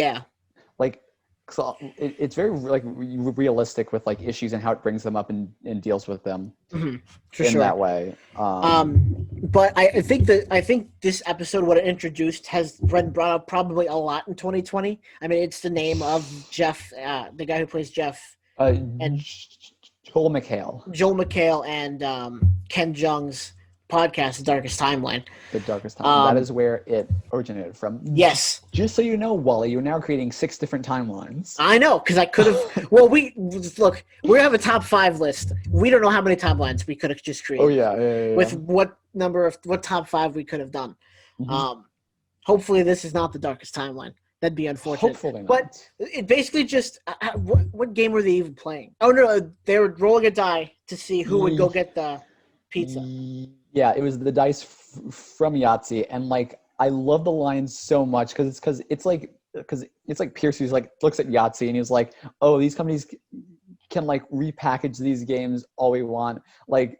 S2: so it's very like realistic with like issues and how it brings them up and deals with them that way.
S1: But I think this episode, what it introduced, has been brought up probably a lot in 2020. I mean, it's the name of Jeff, the guy who plays Jeff, and
S2: Joel McHale
S1: and Ken Jeong's podcast, The Darkest Timeline.
S2: The Darkest Timeline. That is where it originated from.
S1: Yes.
S2: Just so you know, Wally, you're now creating 6 different timelines.
S1: I know, because I could have. Well, we have a top 5 list. We don't know how many timelines we could have just created.
S2: Oh yeah.
S1: With what top 5 we could have done. Hopefully, this is not The Darkest Timeline. That'd be unfortunate.
S2: Hopefully
S1: But
S2: not.
S1: it basically just what game were they even playing? Oh no, they were rolling a die to see who would go get the pizza.
S2: Yeah, it was the dice from Yahtzee, and like I love the line so much because it's like Pierce who's like looks at Yahtzee and he's like, oh, these companies can like repackage these games all we want, like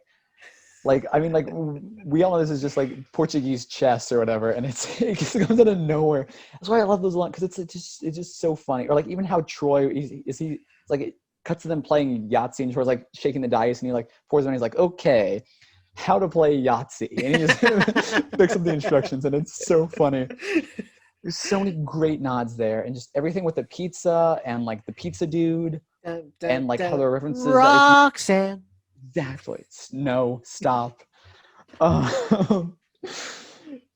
S2: I mean, like we all know this is just like Portuguese chess or whatever, and it just comes out of nowhere. That's why I love those lines because it's just so funny. Or like even how Troy it's like it cuts to them playing Yahtzee and Troy's like shaking the dice and he like pours it and he's like, okay, how to play Yahtzee, and he just picks up the instructions, and it's so funny. There's so many great nods there, and just everything with the pizza and like the pizza dude, and like how the references that if you
S1: Roxanne.
S2: exactly no stop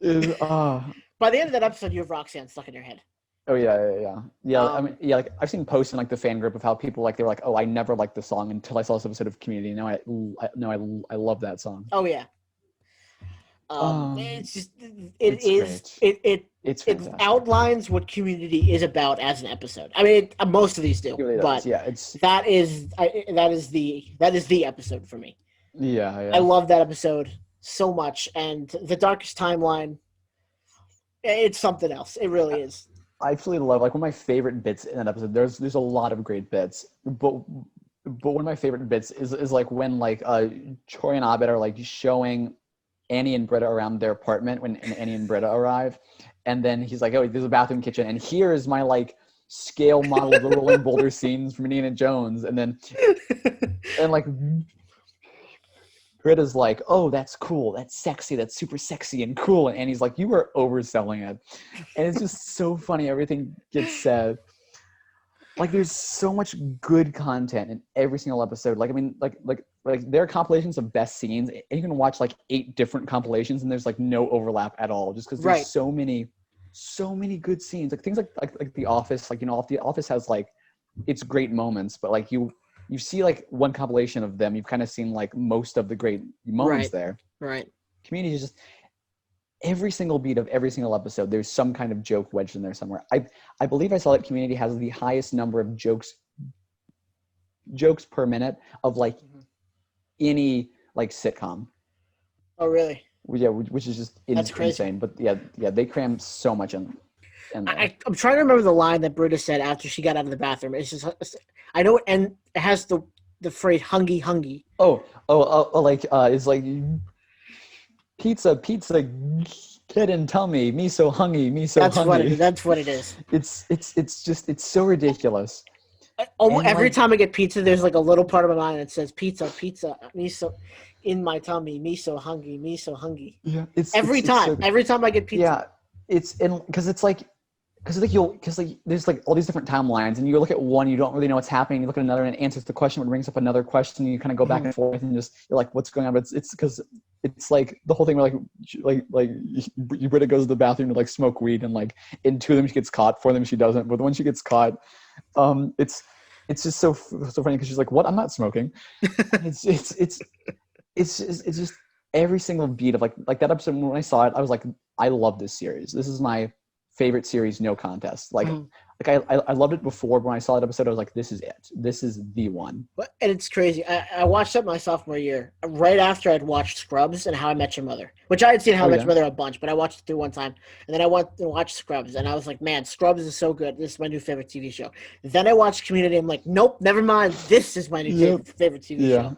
S2: is
S1: By the end of that episode, you have Roxanne stuck in your head.
S2: oh yeah. I mean, yeah, like I've seen posts in like the fan group of how people like they were like, oh, I never liked the song until I saw this episode of Community. Now I love that song.
S1: Oh yeah. It's just
S2: It's great.
S1: it
S2: It's
S1: it
S2: fantastic.
S1: outlines what Community is about as an episode. I mean, most of these do,
S2: It really
S1: but
S2: does. Yeah, it's
S1: that is the episode for me.
S2: yeah.
S1: I love that episode so much, and the Darkest Timeline. It's something else. It really is.
S2: I absolutely love like one of my favorite bits in that episode. There's a lot of great bits, but one of my favorite bits is like when like Troy and Abed are like showing Annie and Britta around their apartment when Annie and Britta arrive, and then he's like, oh, there's a bathroom, kitchen, and here is my like scale model of the rolling boulder scenes from Indiana Jones, and then and like Britta's like, oh, that's cool, that's sexy, that's super sexy and cool, and Annie's like, you were overselling it, and it's just so funny everything gets said. Like there's so much good content in every single episode. Like I mean, like there are compilations of best scenes, and you can watch like 8 different compilations, and there's like no overlap at all, just because there's so many good scenes. Like things like The Office. Like if The Office has like its great moments, but like you see like one compilation of them, you've kind of seen like most of the great moments there.
S1: Right.
S2: Community is just every single beat of every single episode, there's some kind of joke wedged in there somewhere. I believe I saw that Community has the highest number of jokes per minute of like any like sitcom.
S1: Oh really?
S2: Yeah, which is just
S1: That's crazy.
S2: insane. But yeah, they cram so much in there.
S1: I'm trying to remember the line that Britta said after she got out of the bathroom. It's just I know it, and it has the phrase "hungy, hungy."
S2: Like it's like pizza, kid and tummy, me so hungry, me so hungry.
S1: That's what it is.
S2: It's so ridiculous.
S1: Almost every time I get pizza, there's like a little part of my mind that says pizza, me so in my tummy, me so hungry, me so hungry.
S2: Yeah,
S1: every time I get pizza.
S2: Yeah, it's there's like all these different timelines, and you look at one, you don't really know what's happening. You look at another, and it answers the question, but brings up another question. And you kind of go back and forth, and you're like, what's going on? But it's because it's like the whole thing where like Britta goes to the bathroom to like smoke weed, and like in 2 of them she gets caught, 4 of them she doesn't. But when she gets caught, it's just so funny because she's like, what? I'm not smoking. it's just every single beat of like that episode. When I saw it, I was like, I love this series. This is my favorite series, no contest. Like I loved it before, but when I saw that episode, I was like, this is it. This is the one.
S1: And it's crazy. I watched that my sophomore year, right after I'd watched Scrubs and How I Met Your Mother, which I had seen How I Met Your Mother a bunch, but I watched it through one time. And then I went to watch Scrubs, and I was like, man, Scrubs is so good. This is my new favorite TV show. Then I watched Community. I'm like, nope, never mind. This is my new favorite TV show.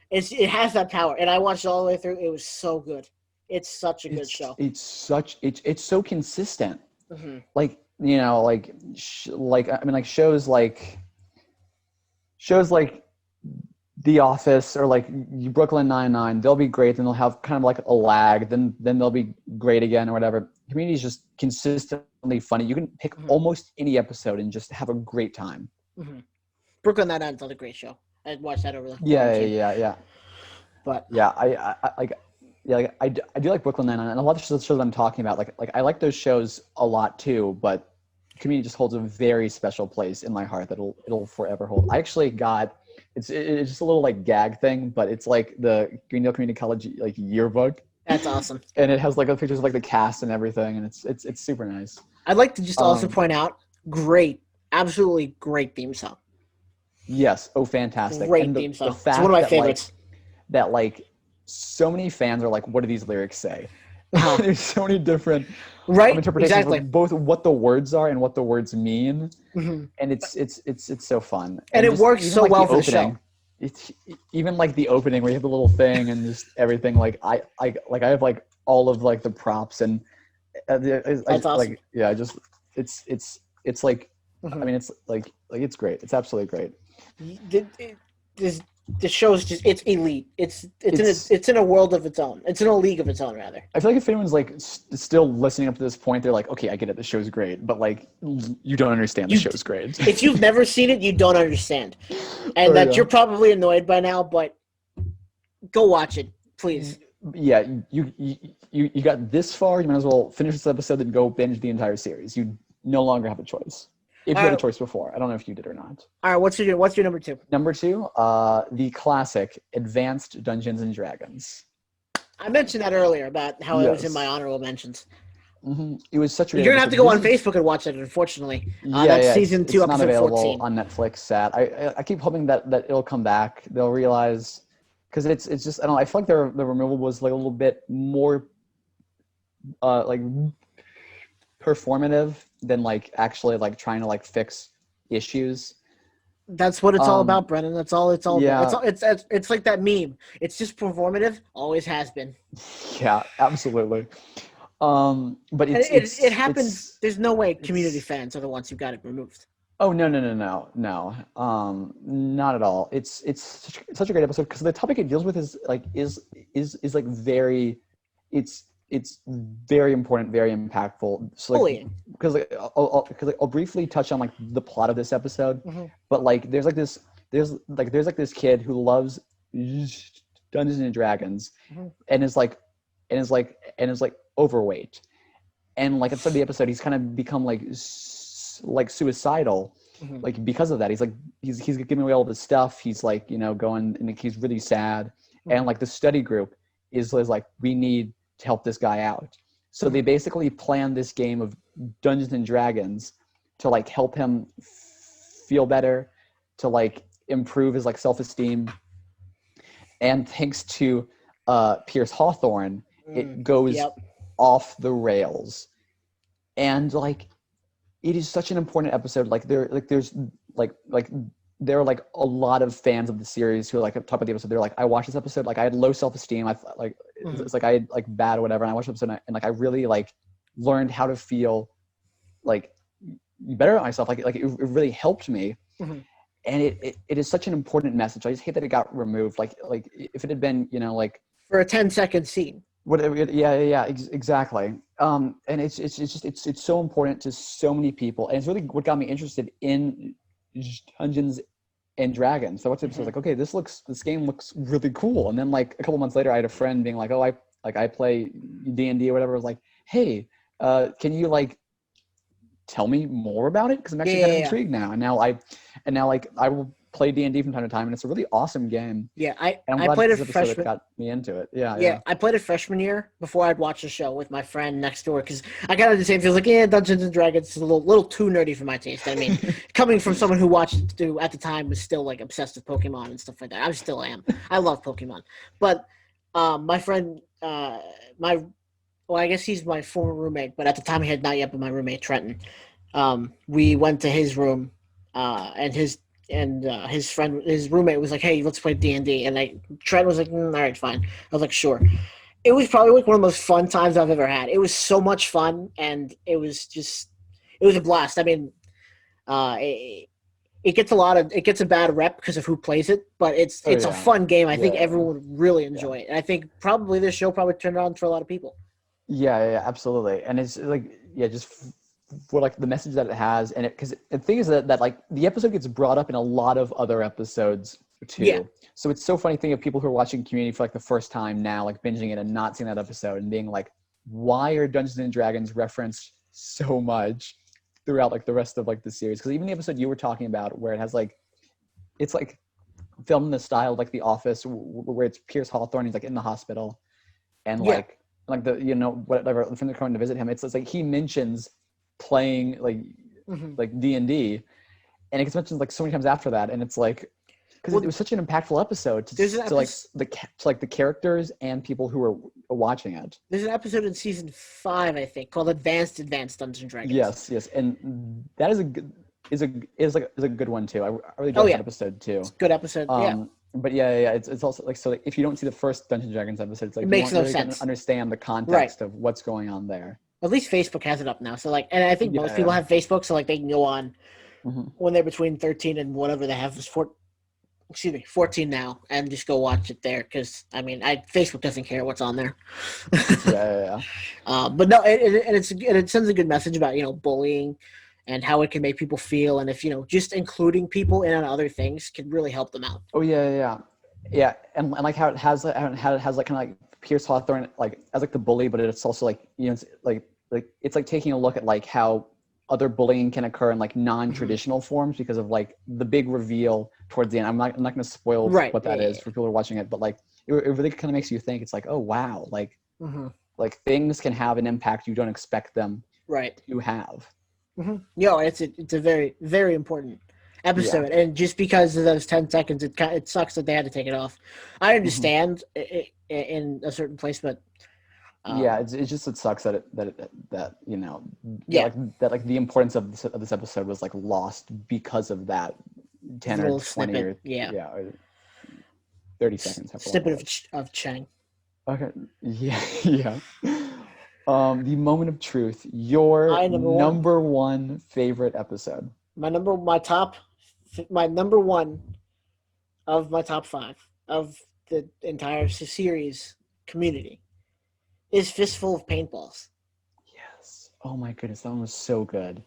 S1: It has that power. And I watched it all the way through. It was so good. It's such a good show.
S2: It's so consistent.
S1: Mm-hmm.
S2: Like I mean, like shows like The Office or like Brooklyn Nine-Nine, they'll be great, then they'll have kind of like a lag, then they'll be great again or whatever. Community is just consistently funny. You can pick almost any episode and just have a great time.
S1: Mm-hmm. Brooklyn Nine-Nine's another great show. I watched that over the
S2: yeah.
S1: But
S2: yeah, I do like Brooklyn Nine-Nine, and a lot of the shows I'm talking about, like I like those shows a lot too, but Community just holds a very special place in my heart that it'll forever hold. I actually got it's just a little like gag thing, but it's like the Greendale Community College like yearbook.
S1: That's awesome.
S2: And it has like pictures of like the cast and everything, and it's super nice.
S1: I'd like to just also
S2: Um,
S1: point out, great, absolutely great theme song.
S2: yes, oh, fantastic.
S1: Great
S2: And
S1: theme
S2: the
S1: song. It's one of
S2: fact
S1: my
S2: that
S1: favorites.
S2: like so many fans are like, what do these lyrics say?
S1: Uh-huh.
S2: There's so many different
S1: Right?
S2: interpretations
S1: Exactly.
S2: of both what the words are and what the words mean,
S1: Hmm.
S2: and it's so fun.
S1: And
S2: And
S1: it
S2: just
S1: works
S2: even
S1: so
S2: like the
S1: well for the show.
S2: opening, it's even like the opening where you have the little thing and just everything. Like I have like all of like the props and
S1: That's awesome.
S2: like yeah, I just it's like I
S1: Hmm.
S2: mean it's like it's great. It's absolutely great.
S1: This the show's just it's elite.
S2: It's
S1: It's in a world of its own. It's in a league of its own, rather.
S2: I feel like if anyone's like still listening up to this point, they're like, okay, I get it. The show's great, but like you don't understand the
S1: You,
S2: show's great.
S1: if you've never seen it, you don't understand, and
S2: Oh
S1: that you're
S2: yeah.
S1: probably annoyed by now. But go watch it, please.
S2: Yeah, you got this far. You might as well finish this episode and go binge the entire series. You no longer have a choice. If
S1: All
S2: you had a
S1: right,
S2: choice before, I don't know if you did or not.
S1: all right. What's your number two?
S2: Number two, the classic Advanced Dungeons and Dragons.
S1: I mentioned that earlier about how it was in my
S2: Yes.
S1: honorable mentions.
S2: It was such a great
S1: You're gonna have to
S2: episode.
S1: go
S2: This
S1: on
S2: is
S1: Facebook and watch it. Unfortunately,
S2: yeah,
S1: that's
S2: yeah.
S1: season two,
S2: It's not
S1: episode
S2: available
S1: 14.
S2: on Netflix. Sad. I keep hoping that it'll come back. They'll realize because it's just I don't know. I feel like the removal was like a little bit more like performative than like actually like trying to like fix issues.
S1: That's what it's all
S2: Um,
S1: about, Brennan. That's all it's all about.
S2: yeah,
S1: It's like that meme. It's just performative. Always has been.
S2: yeah, absolutely. But
S1: And it happens. There's no way community
S2: it's
S1: fans are the ones who got it removed.
S2: oh no. Not at all. It's such a great episode because the topic it deals with is like is like very, it's very important, very impactful. So like
S1: Bullying.
S2: because like, I'll briefly touch on like the plot of this episode,
S1: Mm-hmm.
S2: but like there's like this kid who loves Dungeons and Dragons
S1: Mm-hmm.
S2: and is like overweight, and like at the start of the episode he's kind of become like like suicidal
S1: Mm-hmm.
S2: like because of that. He's like he's giving away all of his stuff. He's like going and like, he's really sad, and
S1: Mm-hmm.
S2: like the study group is like we need to help this guy out. So they
S1: Mm-hmm.
S2: basically plan this game of Dungeons and Dragons to like help him feel better, to like improve his like self-esteem, and thanks to Pierce Hawthorne,
S1: Mm.
S2: it goes
S1: Yep.
S2: off the rails. And like it is such an important episode. Like there are like a lot of fans of the series who are like talk about the episode. They're like, I watched this episode, like I had low self-esteem. I like
S1: Mm-hmm.
S2: it's like I had like bad whatever, and I watched the episode and like I really like learned how to feel like better about myself. Like it really helped me.
S1: Mm-hmm.
S2: And it is such an important message. I just hate that it got removed. Like if it had been, like
S1: For a 10-second scene.
S2: whatever. Yeah, exactly. And it's just it's so important to so many people, and it's really what got me interested in Dungeons and Dragons. So I watched the episode, I was
S1: Mm-hmm.
S2: like, okay, this game looks really cool. And then like a couple months later, I had a friend being like, oh, I play D&D or whatever. I was like, hey, can you like tell me more about it? Because I'm
S1: Yeah,
S2: actually
S1: yeah,
S2: kind of
S1: yeah.
S2: intrigued now. And now like I will play D&D from time to time, and it's a really awesome game.
S1: Yeah,
S2: And I'm
S1: I
S2: glad
S1: played
S2: it's
S1: it
S2: this episode that
S1: freshman.
S2: got me into it. Yeah,
S1: Yeah,
S2: yeah.
S1: I played it freshman year before I'd watch the show with my friend next door because I got the same feels like yeah, Dungeons and Dragons is a little too nerdy for my taste. I mean, coming from someone who watched who at the time was still like obsessed with Pokemon and stuff like that. I still am. I love Pokemon, but my friend, my well, I guess he's my former roommate, but at the time he had not yet been my roommate, Trenton. We went to his room, and his friend, his roommate was like, "Hey, let's play D&D," and like Trent was like, "All right, fine." I was like, "Sure." It was probably like one of the most fun times I've ever had. It was so much fun, and it was a blast. I mean, uh, it, it gets a bad rep because of who plays it, but
S2: Oh
S1: it's a
S2: yeah,
S1: fun game. I think
S2: yeah,
S1: everyone would really
S2: yeah.
S1: enjoy it, and I think probably this show probably turned it on for a lot of people.
S2: Yeah, absolutely. And it's like, yeah, just for like the message that it has, and because the thing is that like the episode gets brought up in a lot of other episodes
S1: Yeah,
S2: too. So it's so funny thinking of people who are watching Community for like the first time now, like binging it and not seeing that episode and being like, why are Dungeons and Dragons referenced so much throughout like the rest of like the series? Because even the episode you were talking about, where it has like, it's like filmed in the style of like The Office, where it's Pierce Hawthorne, he's like in the hospital, and
S1: Yeah.
S2: like the whatever the friends are coming to visit him. It's like he mentions playing
S1: Hmm.
S2: like D&D, and it gets mentioned like so many times after that, and it's like because it
S1: Well,
S2: was such an impactful episode
S1: there's an
S2: to like
S1: episode.
S2: to like the characters and people who were watching it.
S1: There's an episode in season 5, I think, called Advanced Dungeons and Dragons.
S2: Yes, and that is a good is a good one too. I really
S1: Oh
S2: enjoyed that
S1: yeah,
S2: episode
S1: it's
S2: too.
S1: a good episode. Yeah,
S2: But yeah, it's also like so like, if you don't see the first Dungeons and Dragons episode, it's
S1: it
S2: like you
S1: makes
S2: won't
S1: no
S2: really get to
S1: sense.
S2: understand the
S1: Right.
S2: context of what's going on there.
S1: At least Facebook has it up now. So like, and I think most people
S2: Yeah.
S1: have Facebook, so like they can go on
S2: Hmm.
S1: when they're between 13 and whatever they have is 14 now, and just go watch it there. Because I mean, Facebook doesn't care what's on there.
S2: Yeah.
S1: But no, it sends a good message about bullying and how it can make people feel, and if just including people in on other things can really help them out.
S2: Oh yeah. And like how it has like kind of like Pierce Hawthorne like as like the bully, but it's also like it's like it's like taking a look at like how other bullying can occur in like
S1: Mhm.
S2: non-traditional forms because of like the big reveal towards the end. I'm not going to spoil
S1: Right.
S2: what that
S1: Yeah.
S2: is for people who are watching it, but like it really kind of makes you think. It's like, oh wow,
S1: Hmm.
S2: like things can have an impact you don't expect them
S1: Right.
S2: to have.
S1: It's a very very important
S2: Yeah.
S1: episode, and just because of those 10 seconds, it sucks that they had to take it off. I
S2: Hmm.
S1: understand in a certain place, but
S2: Yeah,
S1: um,
S2: it's just it sucks that that
S1: yeah,
S2: that like the importance of this episode was like lost because of that
S1: this
S2: 10 or
S1: little
S2: 20
S1: snippet,
S2: or
S1: yeah,
S2: or 30 seconds, however long it
S1: snippet
S2: was.
S1: of Chang.
S2: Okay. Yeah. Yeah. The moment of truth, your
S1: My number one,
S2: number one favorite episode.
S1: my number one of my top 5 of the entire series community is Fistful of Paintballs.
S2: Yes. Oh my goodness, that one was so good.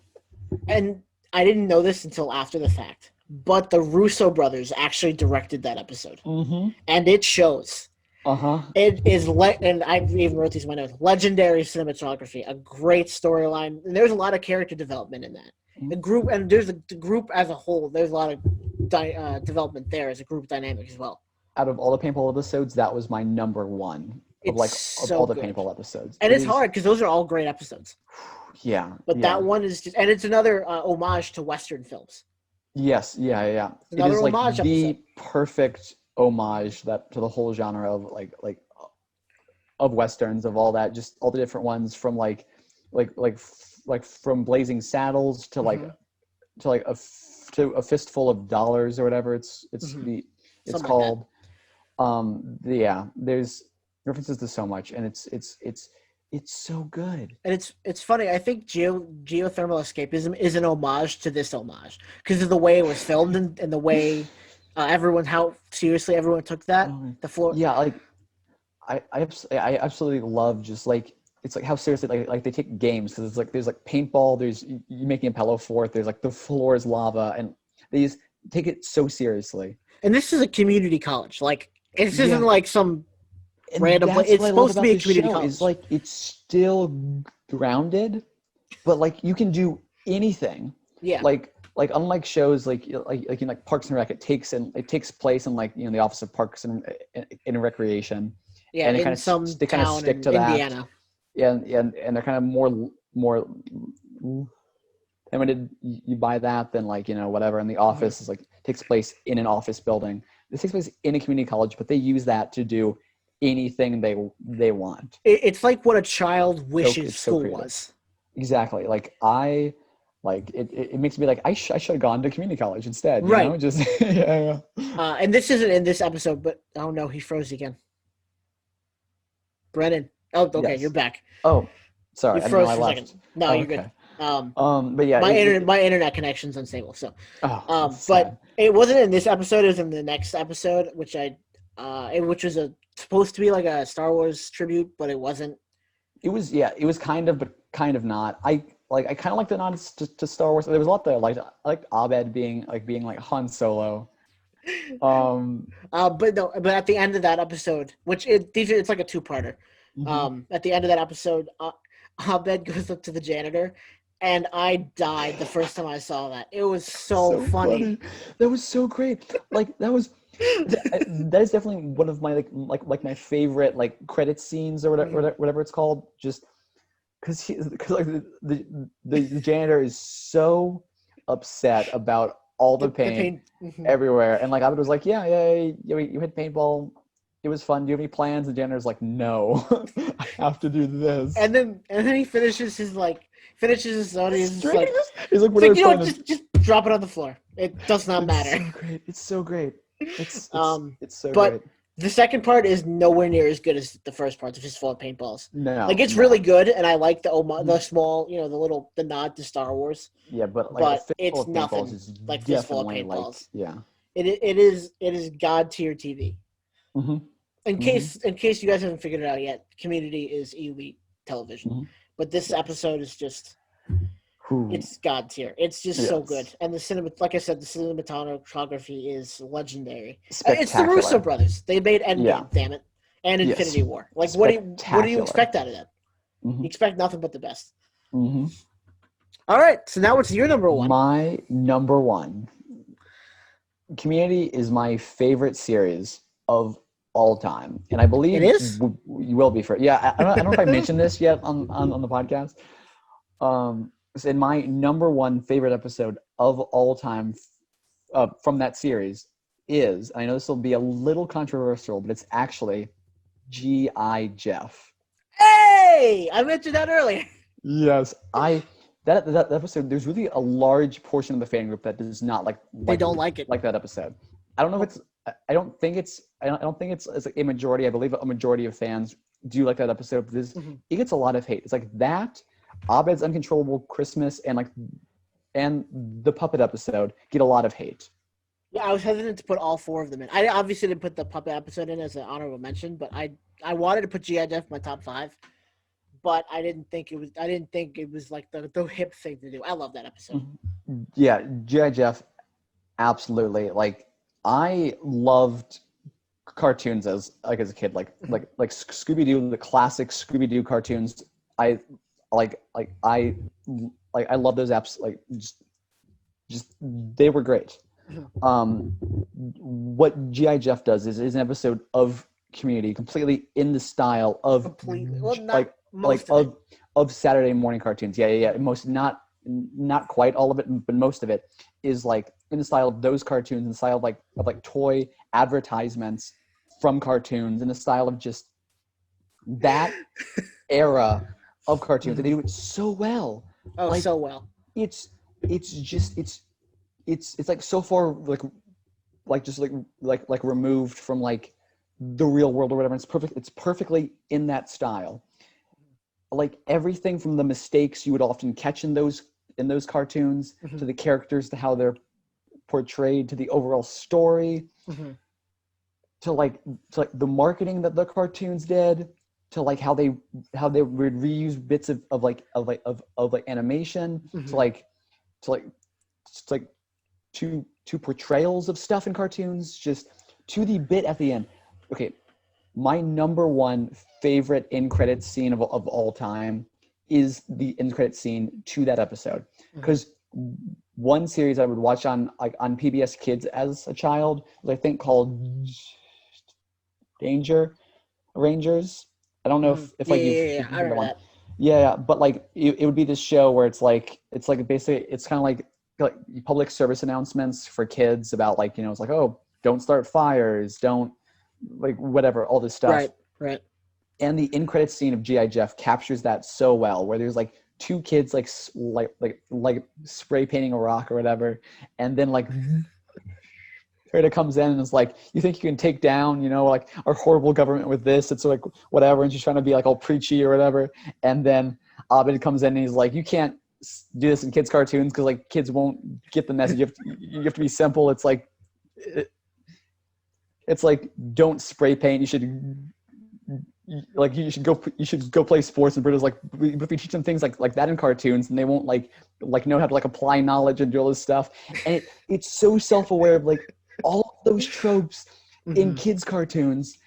S1: And I didn't know this until after the fact, but the Russo brothers actually directed that episode,
S2: Mm-hmm.
S1: and it shows.
S2: Uh-huh.
S1: It is and I even wrote these in my notes. Legendary cinematography, a great storyline, and there's a lot of character development in that. The group, and there's the group as a whole. There's a lot of development there as a group dynamic as well.
S2: Out of all the paintball episodes, that was my number one of
S1: It's
S2: like of
S1: so
S2: all the
S1: good,
S2: paintball episodes.
S1: and
S2: It
S1: it's
S2: is,
S1: hard because those are all great episodes. But
S2: yeah.
S1: that one is just, and it's another homage to Western films.
S2: Yes, yeah.
S1: It's
S2: It
S1: another
S2: is like
S1: homage episode.
S2: the perfect homage that to the whole genre of of westerns, of all that, just all the different ones from like from Blazing Saddles to
S1: Mm-hmm.
S2: to a fistful of dollars or whatever
S1: Mm-hmm.
S2: it's
S1: Something like that.
S2: called. Yeah, there's references to so much, and it's so good.
S1: And it's funny. I think geothermal escapism is an homage to this homage because of the way it was filmed and the way how seriously everyone took that.
S2: Oh,
S1: The floor,
S2: yeah, like I absolutely love just like it's like how seriously like they take games because it's like there's like paintball, there's you making a pillow fort, there's like the floor is lava, and they just take it so seriously.
S1: and this is a community college. Like this isn't
S2: Yeah,
S1: like some
S2: and
S1: random place.
S2: that's
S1: It's
S2: what I love
S1: supposed to
S2: about
S1: be a
S2: this
S1: community
S2: show is
S1: college.
S2: like it's still grounded, but like you can do anything.
S1: Yeah,
S2: Like unlike shows like in like Parks and Rec, it takes place in like the Office of Parks and Recreation,
S1: yeah.
S2: and
S1: In some
S2: they kind of
S1: town
S2: stick
S1: in
S2: to that.
S1: Indiana.
S2: Yeah, and they're kind of more. And when you buy that, then like whatever. And the
S1: Mm-hmm.
S2: office is like takes place in an office building. This takes place in a community college, but they use that to do anything they want.
S1: It's like what a child wishes
S2: It's so
S1: school
S2: creative.
S1: was.
S2: Exactly. It makes me like I should have gone to community college instead.
S1: Right.
S2: Just yeah.
S1: And this isn't in this episode, but oh no, he froze again. Brennan. Oh, okay, you're
S2: Yes.
S1: back.
S2: Oh, sorry.
S1: You
S2: I didn't know
S1: froze
S2: I
S1: for a
S2: left.
S1: second. No,
S2: Oh,
S1: you're good.
S2: okay. But yeah.
S1: My internet connection's unstable. So,
S2: That's
S1: but
S2: sad.
S1: it wasn't in this episode. It was in the next episode, which was supposed to be like a Star Wars tribute, but it wasn't.
S2: It was kind of, but kind of not. I kind of like the nods to Star Wars. There was a lot there. I liked Abed being like Han Solo.
S1: But no, but at the end of that episode, it's like a two-parter.
S2: Mhm.
S1: At the end of that episode, Abed goes up to the janitor, and I died the first time I saw that. It was so
S2: So
S1: funny.
S2: funny. That was so great. Like that was That is definitely one of my like my favorite like credit scenes or whatever it's called. Just because like the janitor is so upset about all the
S1: The
S2: paint
S1: pain.
S2: everywhere, and like Abed was like, yeah, you hit paintball. It was fun. Do you have any plans? The janitor's like, no, I have to do this.
S1: And then he finishes his soda. He's just like,
S2: He's like,
S1: it's
S2: what are
S1: like
S2: we playing?
S1: just drop it on the floor. It does not
S2: It's
S1: matter.
S2: so great. It's so great. It's
S1: Um,
S2: it's so
S1: but
S2: great.
S1: the second part is nowhere near as good as the first part. It's just full of paintballs. Like
S2: No,
S1: it's really
S2: no.
S1: good, and I like the small, the nod to Star Wars.
S2: Yeah, but like a
S1: But
S2: fistful
S1: it's
S2: of paintballs
S1: nothing
S2: is
S1: like fistful of
S2: definitely like
S1: paintballs.
S2: yeah.
S1: It is god tier TV.
S2: Mm-hmm.
S1: In
S2: Mm-hmm.
S1: case you guys haven't figured it out yet, Community is elite television.
S2: Mm-hmm.
S1: But this
S2: Yes.
S1: episode is just
S2: Who?
S1: it's god tier. It's just so good,
S2: Yes.
S1: and the cinema, like I said, the cinematography is legendary. It's the Russo
S2: Spectacular.
S1: brothers. They made
S2: Yeah.
S1: Endgame, damn it, and
S2: Yes.
S1: Infinity War. Like, what do you
S2: Spectacular.
S1: expect out of that?
S2: Mm-hmm.
S1: You expect nothing but the best.
S2: Mm-hmm.
S1: All right, so now what's your number one?
S2: My number one. Community is my favorite series of all time, and I
S1: It
S2: believe
S1: is.
S2: you will be for. Yeah, I don't know if I mentioned this yet on the podcast. So in my number one favorite episode of all time from that series is, I know this will be a little controversial, but it's actually G.I. Jeff.
S1: Hey, I mentioned that earlier.
S2: Yes, that episode. There's really a large portion of the fan group that does not
S1: They don't like it.
S2: like that episode. I don't know if it's. I don't think it's. I don't think it's a majority. I believe a majority of fans do like that episode. But it gets a lot of hate. It's like that, Abed's Uncontrollable Christmas, and the puppet episode get a lot of hate.
S1: Yeah, I was hesitant to put all four of them in. I obviously didn't put the puppet episode in as an honorable mention, but I wanted to put G.I. Jeff in my top five, but I didn't think it was like the hip thing to do. I love that episode.
S2: Yeah, G.I. Jeff, absolutely. Like I loved cartoons as a kid, like Scooby Doo, the classic Scooby Doo cartoons. I I love those apps. Like just they were great. What GI Jeff does is an episode of Community completely in the style of
S1: Completely. Well, not
S2: like
S1: most of it.
S2: of Saturday morning cartoons. Yeah. Most not quite all of it, but most of it is like in the style of those cartoons, in the style of like toy advertisements from cartoons, in the style of just that era of cartoons. And they do it so well.
S1: Oh,
S2: Like
S1: so well.
S2: it's just it's like so far like just like removed from like the real world or whatever. It's perfect. It's perfectly in that style. Like everything from the mistakes you would often catch in those cartoons to the characters, to how they're portrayed, to the overall story, to like the marketing that the cartoons did, to like how they would reuse bits of animation, to portrayals of stuff in cartoons, just to the bit at the end. Okay, my number one favorite end credit scene of all time is the end credit scene to that episode, because one series I would watch on PBS Kids as a child was, I think, called Danger Rangers. I don't know if like
S1: Yeah,
S2: you've
S1: I
S2: heard that
S1: remember
S2: one.
S1: that.
S2: Yeah, but like it would be this show where it's like basically it's kind of like public service announcements for kids about like, it's like, oh, don't start fires, don't like whatever, all this stuff.
S1: Right.
S2: And the end credit scene of G.I. Jeff captures that so well, where there's like two kids like spray painting a rock or whatever, and then like Toyota comes in and is like, you think you can take down, like our horrible government with this? It's like whatever, and she's trying to be like all preachy or whatever. And then Abed comes in and he's like, you can't do this in kids' cartoons because like kids won't get the message. You have to be simple. It's like don't spray paint. You should go play sports. And Britta's like, but if we teach them things like that in cartoons, and they won't like know how to like apply knowledge and do all this stuff. And it's so self-aware of like all of those tropes in kids' cartoons.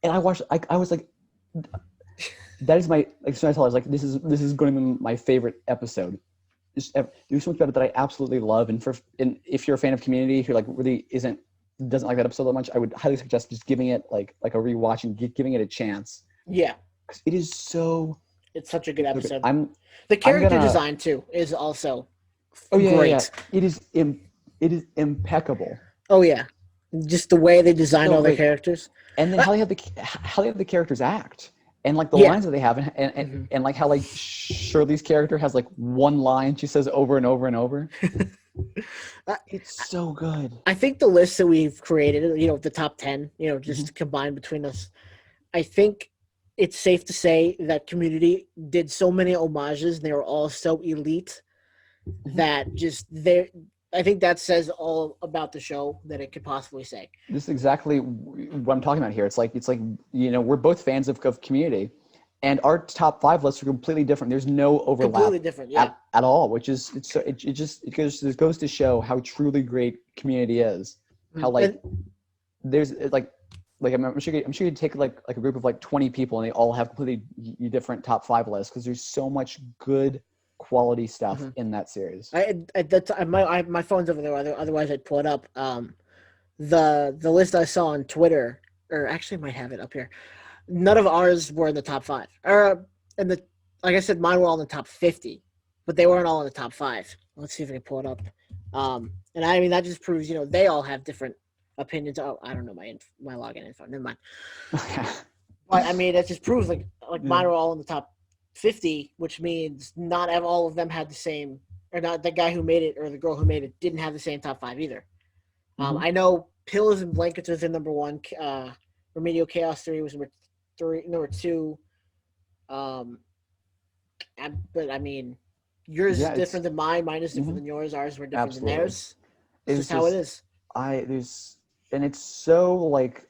S2: And I was like, that is my, like, so I was like, this is going to be my favorite episode. There's something about it that I absolutely love. And if you're a fan of Community who like really isn't doesn't like that episode that much, I would highly suggest just giving it like a rewatch and giving it a chance.
S1: Yeah,
S2: because it is so.
S1: it's such a good
S2: So good.
S1: episode.
S2: I'm
S1: The
S2: I'm
S1: character
S2: gonna.
S1: design too is also
S2: Oh yeah.
S1: great.
S2: It is impeccable.
S1: Oh yeah, just the way they designed
S2: So
S1: all the
S2: great.
S1: characters.
S2: And then how they have the characters act, and like the
S1: Yeah.
S2: lines that they have, and
S1: Mm-hmm.
S2: and like how like Shirley's character has like one line she says over and over and over. It's so good.
S1: I think the list that we've created, the top 10,
S2: Mm-hmm.
S1: just combined between us, I think it's safe to say that Community did so many homages and they were all so elite
S2: Mm-hmm.
S1: that just they I think that says all about the show that it could possibly say.
S2: This is exactly what I'm talking about here. It's like we're both fans of Community, and our top 5 lists are completely different. There's no overlap
S1: Completely different, yeah.
S2: at all, which is it goes to show how truly great Community is. How like there's like I'm sure you take like a group of like 20 people and they all have completely different top 5 lists because there's so much good quality stuff in that series.
S1: My phone's over there. Otherwise, I'd pull it up. The list I saw on Twitter, or actually, I might have it up here. None of ours were in the top 5, or like I said, mine were all in the top 50, but they weren't all in the top 5. Let's see if I can pull it up. And I mean that just proves they all have different opinions. Oh, I don't know my login info. Never mind. But I mean that just proves like mine were all in the top 50, which means not all of them had the same, or not the guy who made it or the girl who made it didn't have the same top 5 either. I know Pillows and Blankets was in number 1. Remedial Chaos Theory was number 2. But I mean, yours is different than mine. Mine is different than yours. Ours were different than theirs. It's just how it is.
S2: And it's so like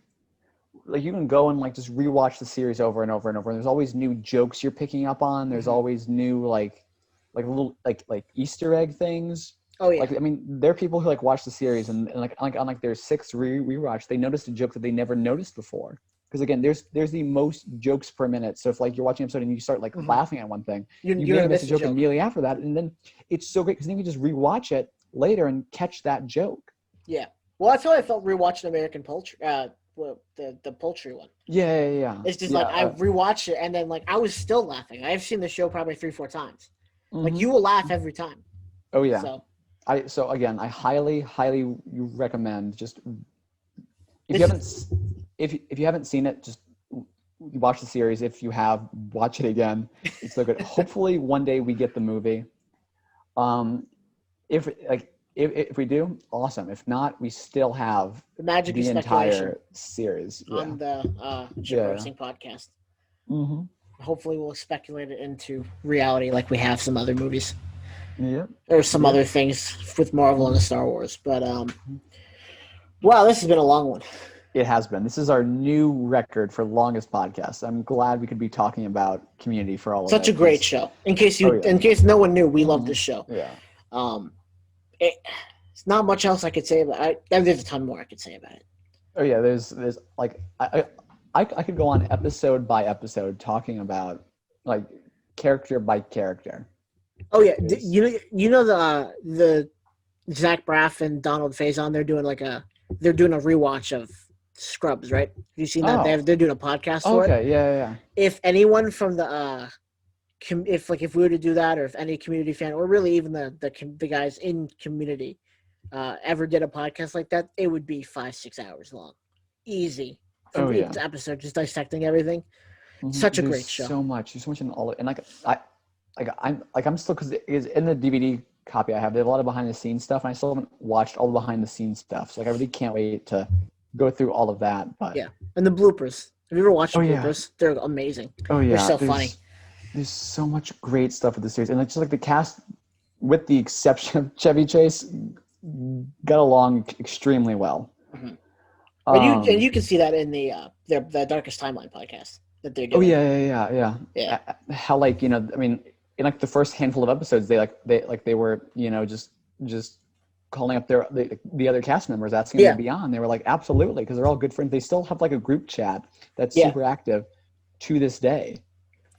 S2: you can go and like just rewatch the series over and over and over. And there's always new jokes you're picking up on. There's always new like little like Easter egg things.
S1: Oh yeah.
S2: Like I mean, there are people who like watch the series and like on like their 6th rewatch, they noticed a joke that they never noticed before. Because again, there's the most jokes per minute. So if like you're watching an episode and you start like laughing at one thing, you may miss a joke immediately after that, and then it's so great because then you can just rewatch it later and catch that joke.
S1: Yeah. Well, that's how I felt rewatching American Poultry. The poultry one.
S2: Yeah.
S1: It's just like I rewatched it and then like I was still laughing. I've seen the show probably 3-4 times. Like you will laugh every time.
S2: Oh yeah.
S1: So
S2: again, I highly recommend just if you haven't seen it, just watch the series. If you have, watch it again. It's so good. Hopefully one day we get the movie. If we do, awesome. If not, we still have
S1: the
S2: entire series
S1: on the Racing podcast. Hopefully we'll speculate it into reality like we have some other movies.
S2: Yeah.
S1: Or some other things with Marvel and the Star Wars. But wow, this has been a long one.
S2: It has been. This is our new record for longest podcast. I'm glad we could be talking about Community for all of
S1: Such a great show. In case no one knew, we love this show.
S2: Yeah.
S1: It's not much else I could say about it. There's a ton more I could say about it.
S2: Oh yeah, there's like I could go on episode by episode talking about like character by character.
S1: Oh yeah, you know the Zach Braff and Donald Faison, they're doing a rewatch of Scrubs, right? Have you seen that? They're doing a podcast for it.
S2: Okay, yeah.
S1: If anyone from the if we were to do that, or if any Community fan, or really even the guys in Community, ever did a podcast like that, it would be 5-6 hours long, easy. From each episode, just dissecting everything. Such a great show.
S2: There's so much in all of it, and I'm still, because in the DVD copy I have, they have a lot of behind the scenes stuff, and I still haven't watched all the behind the scenes stuff. So I really can't wait to go through all of that. But
S1: yeah, and the bloopers. Have you ever watched the bloopers? They're amazing.
S2: Oh yeah,
S1: they're so funny.
S2: There's so much great stuff with the series, and just like the cast, with the exception of Chevy Chase, got along extremely well.
S1: And you can see that in the Darkest Timeline podcast that they're doing.
S2: Oh yeah. How I mean, in like the first handful of episodes, they were just calling up the other cast members asking them to be on. They were like, absolutely, because they're all good friends. They still have like a group chat that's super active to this day.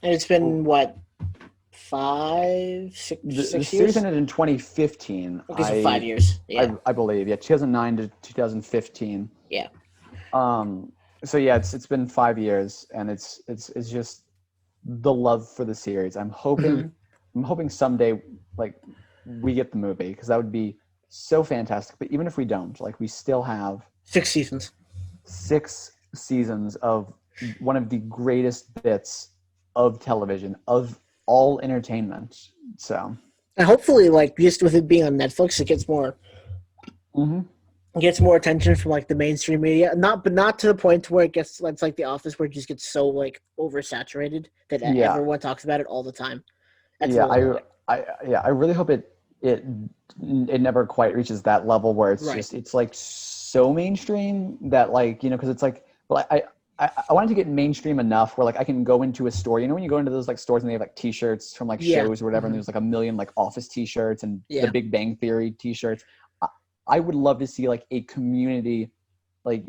S1: And it's been what,
S2: The
S1: 6
S2: series
S1: years.
S2: ended in 2015.
S1: Okay, so 5 years. Yeah,
S2: I believe, yeah, 2009 to 2015.
S1: yeah.
S2: Um, so yeah, it's been 5 years, and it's just the love for the series.
S1: Hmm.
S2: I'm hoping someday like we get the movie, because that would be so fantastic. But even if we don't, like, we still have
S1: 6 seasons.
S2: 6 seasons of one of the greatest bits of television, of all entertainment. So,
S1: And hopefully, like just with it being on Netflix,
S2: mhm.
S1: it gets more attention from like the mainstream media. Not to the point where it gets it's like The Office, where it just gets so like oversaturated that
S2: Yeah,
S1: everyone talks about it all the time. That's a
S2: yeah,
S1: little annoying.
S2: I really hope it never quite reaches that level where
S1: Right.
S2: it's like so mainstream that, like, because it's like, well, I wanted to get mainstream enough where like I can go into a store. When you go into those like stores and they have like T-shirts from like
S1: Yeah.
S2: shows or whatever, and
S1: Hmm.
S2: there's like a million like Office T-shirts and the
S1: Yeah.
S2: Big Bang Theory T-shirts. I, I would love to see like a community like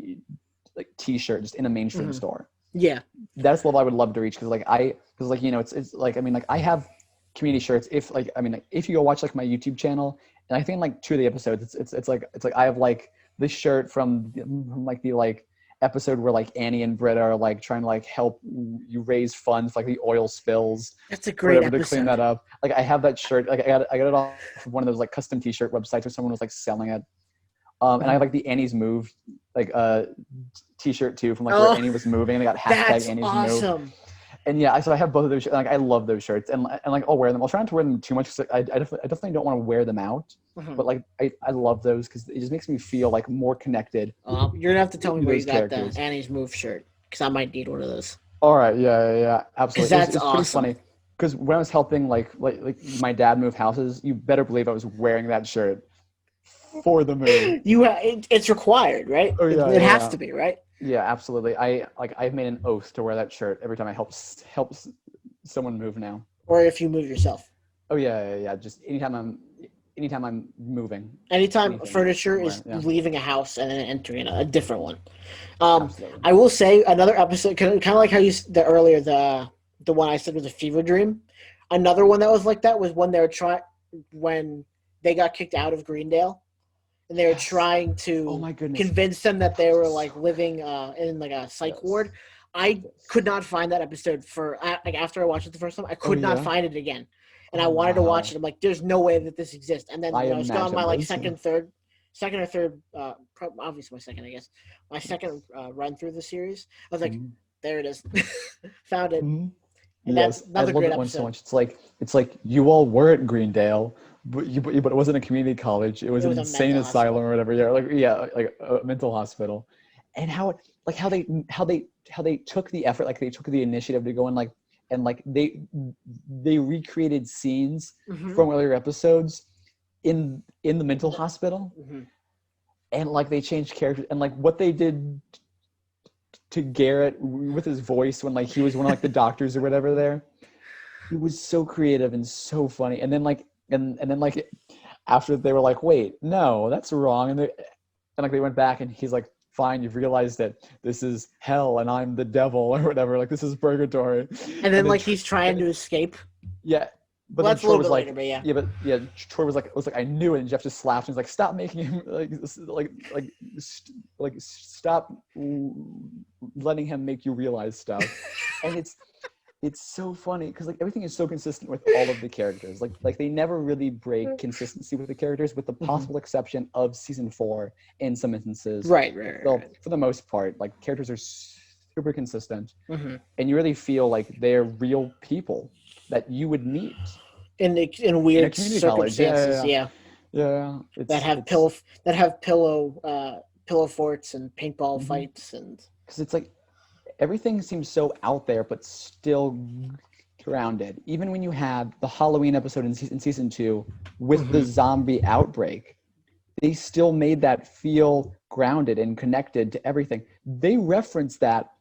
S2: T-shirt just in a mainstream
S1: Hmm.
S2: store.
S1: Yeah.
S2: That's the level I would love to reach, because like it's like, I mean, like, I have community shirts. If like, I mean, like, if you go watch like my YouTube channel, and I think like 2 of the episodes, it's like I have like this shirt from like the like episode where like Annie and Britta are like trying to like help you raise funds for, like, the oil spills
S1: That's a
S2: or
S1: great
S2: whatever, to clean
S1: episode.
S2: that up. Like, I have that shirt. Like, I got it off of one of those like custom T-shirt websites where someone was like selling it. And I have
S1: Mhm.
S2: like the Annie's Move like T-shirt too, from like where
S1: Oh,
S2: Annie was moving, and they got hashtag
S1: that's
S2: Annie's Move.
S1: awesome.
S2: And yeah, so I have both of those. Like, I love those shirts, and like I'll wear them. I'll try not to wear them too much, because I definitely don't want to wear them out.
S1: Mhm.
S2: But like I love those because it just makes me feel like more connected
S1: You're gonna have to tell me
S2: to
S1: where you
S2: those
S1: got the
S2: characters.
S1: Annie's Move shirt because I might need one of those.
S2: All right, yeah,
S1: Because
S2: absolutely.
S1: that's
S2: It's pretty
S1: awesome.
S2: funny because when I was helping like my dad move houses, you better believe I was wearing that shirt for the move.
S1: It's required, right?
S2: Oh
S1: It has
S2: yeah.
S1: to be, right?
S2: Yeah, absolutely. I've made an oath to wear that shirt every time I help someone move now.
S1: Or if you move yourself.
S2: Oh yeah. Just anytime I'm moving,
S1: Anytime
S2: anything,
S1: furniture
S2: I'm wearing.
S1: is
S2: Yeah,
S1: leaving a house and then entering a different one.
S2: absolutely.
S1: I will say another episode, kind of like how the earlier the one I said was a fever dream. Another one that was like that was when they were trying when they got kicked out of Greendale and they were
S2: Yes.
S1: trying
S2: Oh
S1: to
S2: my goodness.
S1: convince them that
S2: That
S1: they
S2: was
S1: were like
S2: so good.
S1: living in like a psych
S2: Yes.
S1: ward. I
S2: Yes.
S1: could not find that episode like after I watched it the first time. I
S2: Oh
S1: could not
S2: yeah.
S1: find it again, and I
S2: Oh
S1: wanted to watch
S2: wow.
S1: it. I'm like, there's no way that this exists. And then
S2: I
S1: when I was on my
S2: imagine
S1: like
S2: this. Yeah.
S1: second or third, obviously my second, I guess, my second run through the series, I was like,
S2: Mhm.
S1: there it is, found it,
S2: Mhm.
S1: and that's
S2: Yes, I
S1: another
S2: love
S1: great
S2: that one so
S1: episode.
S2: much. It's like you all were at Greendale, but it wasn't a community college. It was
S1: It
S2: an
S1: was a
S2: insane
S1: mental
S2: asylum
S1: hospital.
S2: or whatever. Yeah, like a mental hospital. And how they took the effort, like they took the initiative to go and like they recreated scenes
S1: Hmm.
S2: from earlier episodes in the mental hospital,
S1: Hmm.
S2: and like they changed characters, and like what they did to Garrett with his voice when like he was one of like the doctors or whatever there. It was so creative and so funny. And then like and then like after they were like, wait, no, that's wrong. And like they went back and he's like, fine, you've realized that this is hell and I'm the devil or whatever. Like, this is purgatory.
S1: And
S2: And
S1: then
S2: then
S1: like he's trying to escape.
S2: yeah, but
S1: Well,
S2: then
S1: that's a
S2: Troy
S1: little
S2: was
S1: bit later,
S2: like,
S1: but yeah.
S2: yeah, but yeah, Troy was like, I knew it. And Jeff just slapped him. He's like, stop making him like stop letting him make you realize stuff. And it's so funny because like everything is so consistent with all of the characters. Like they never really break consistency with the characters, with the
S1: Hmm.
S2: possible exception of season 4 in some instances.
S1: Right.
S2: So for the most part, like characters are super consistent,
S1: Hmm.
S2: and you really feel like they're real people that you would meet
S1: In
S2: in a
S1: weird
S2: community college. Yeah,
S1: circumstances,
S2: yeah,
S1: yeah,
S2: yeah. Yeah.
S1: that have
S2: It's
S1: pillow forts and paintball
S2: because
S1: fights and
S2: it's like everything seems so out there, but still grounded. Even when you had the Halloween episode in season 2 with the
S1: hmm
S2: zombie outbreak, they still made that feel grounded and connected to everything. They reference that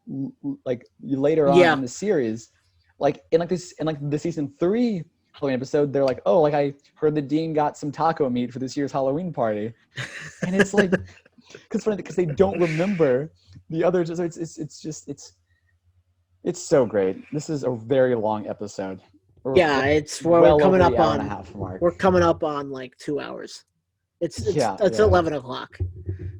S2: like later on
S1: yeah.
S2: in the series, like in like the season 3 Halloween episode. They're like, oh, like I heard the dean got some taco meat for this year's Halloween party, and it's like, because funny because they don't remember the others. So it's just it's so great. This is a very long episode.
S1: Yeah,
S2: Like
S1: it's
S2: well
S1: we're coming
S2: over the
S1: up
S2: hour and a
S1: on
S2: half mark.
S1: we're coming up on like 2 hours.
S2: Yeah,
S1: It's
S2: yeah,
S1: 11 o'clock.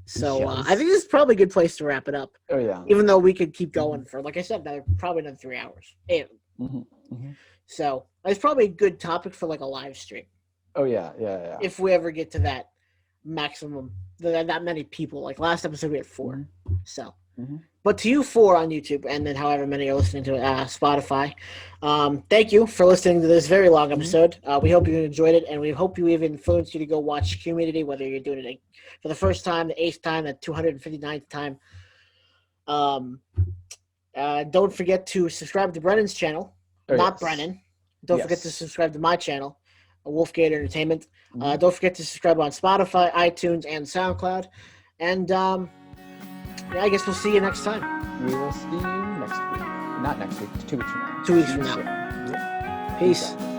S1: So
S2: yeah.
S1: I think this is probably a good place to wrap it up.
S2: Oh yeah.
S1: Even though we could keep
S2: Mm-hmm,
S1: going for, like I said, probably another 3 hours. And
S2: mm-hmm, mm-hmm.
S1: so it's probably a good topic for like a live stream
S2: Oh yeah, yeah, yeah.
S1: if we ever get to that maximum that many people. Like last episode, we had four.
S2: Mm-hmm,
S1: So,
S2: mm-hmm,
S1: but to you four on YouTube, and then however many are listening to Spotify, thank you for listening to this very long
S2: mm-hmm.
S1: episode. We hope you enjoyed it, and we hope we have influenced you to go watch Community, whether you're doing it for the first time, the eighth time, the 259th time. Um, don't forget to subscribe to Brennan's channel,
S2: Oh
S1: not
S2: yes,
S1: Brennan. Don't forget to
S2: yes.
S1: subscribe to my channel, Wolfgate Entertainment.
S2: Mm-hmm.
S1: Don't forget to subscribe on Spotify, iTunes, and SoundCloud. And yeah, I guess we'll see you next time.
S2: We will see you next week. Not next week. 2 weeks from now.
S1: 2 weeks
S2: See
S1: from
S2: you
S1: now.
S2: soon. Yeah.
S1: Peace.
S2: Peace out.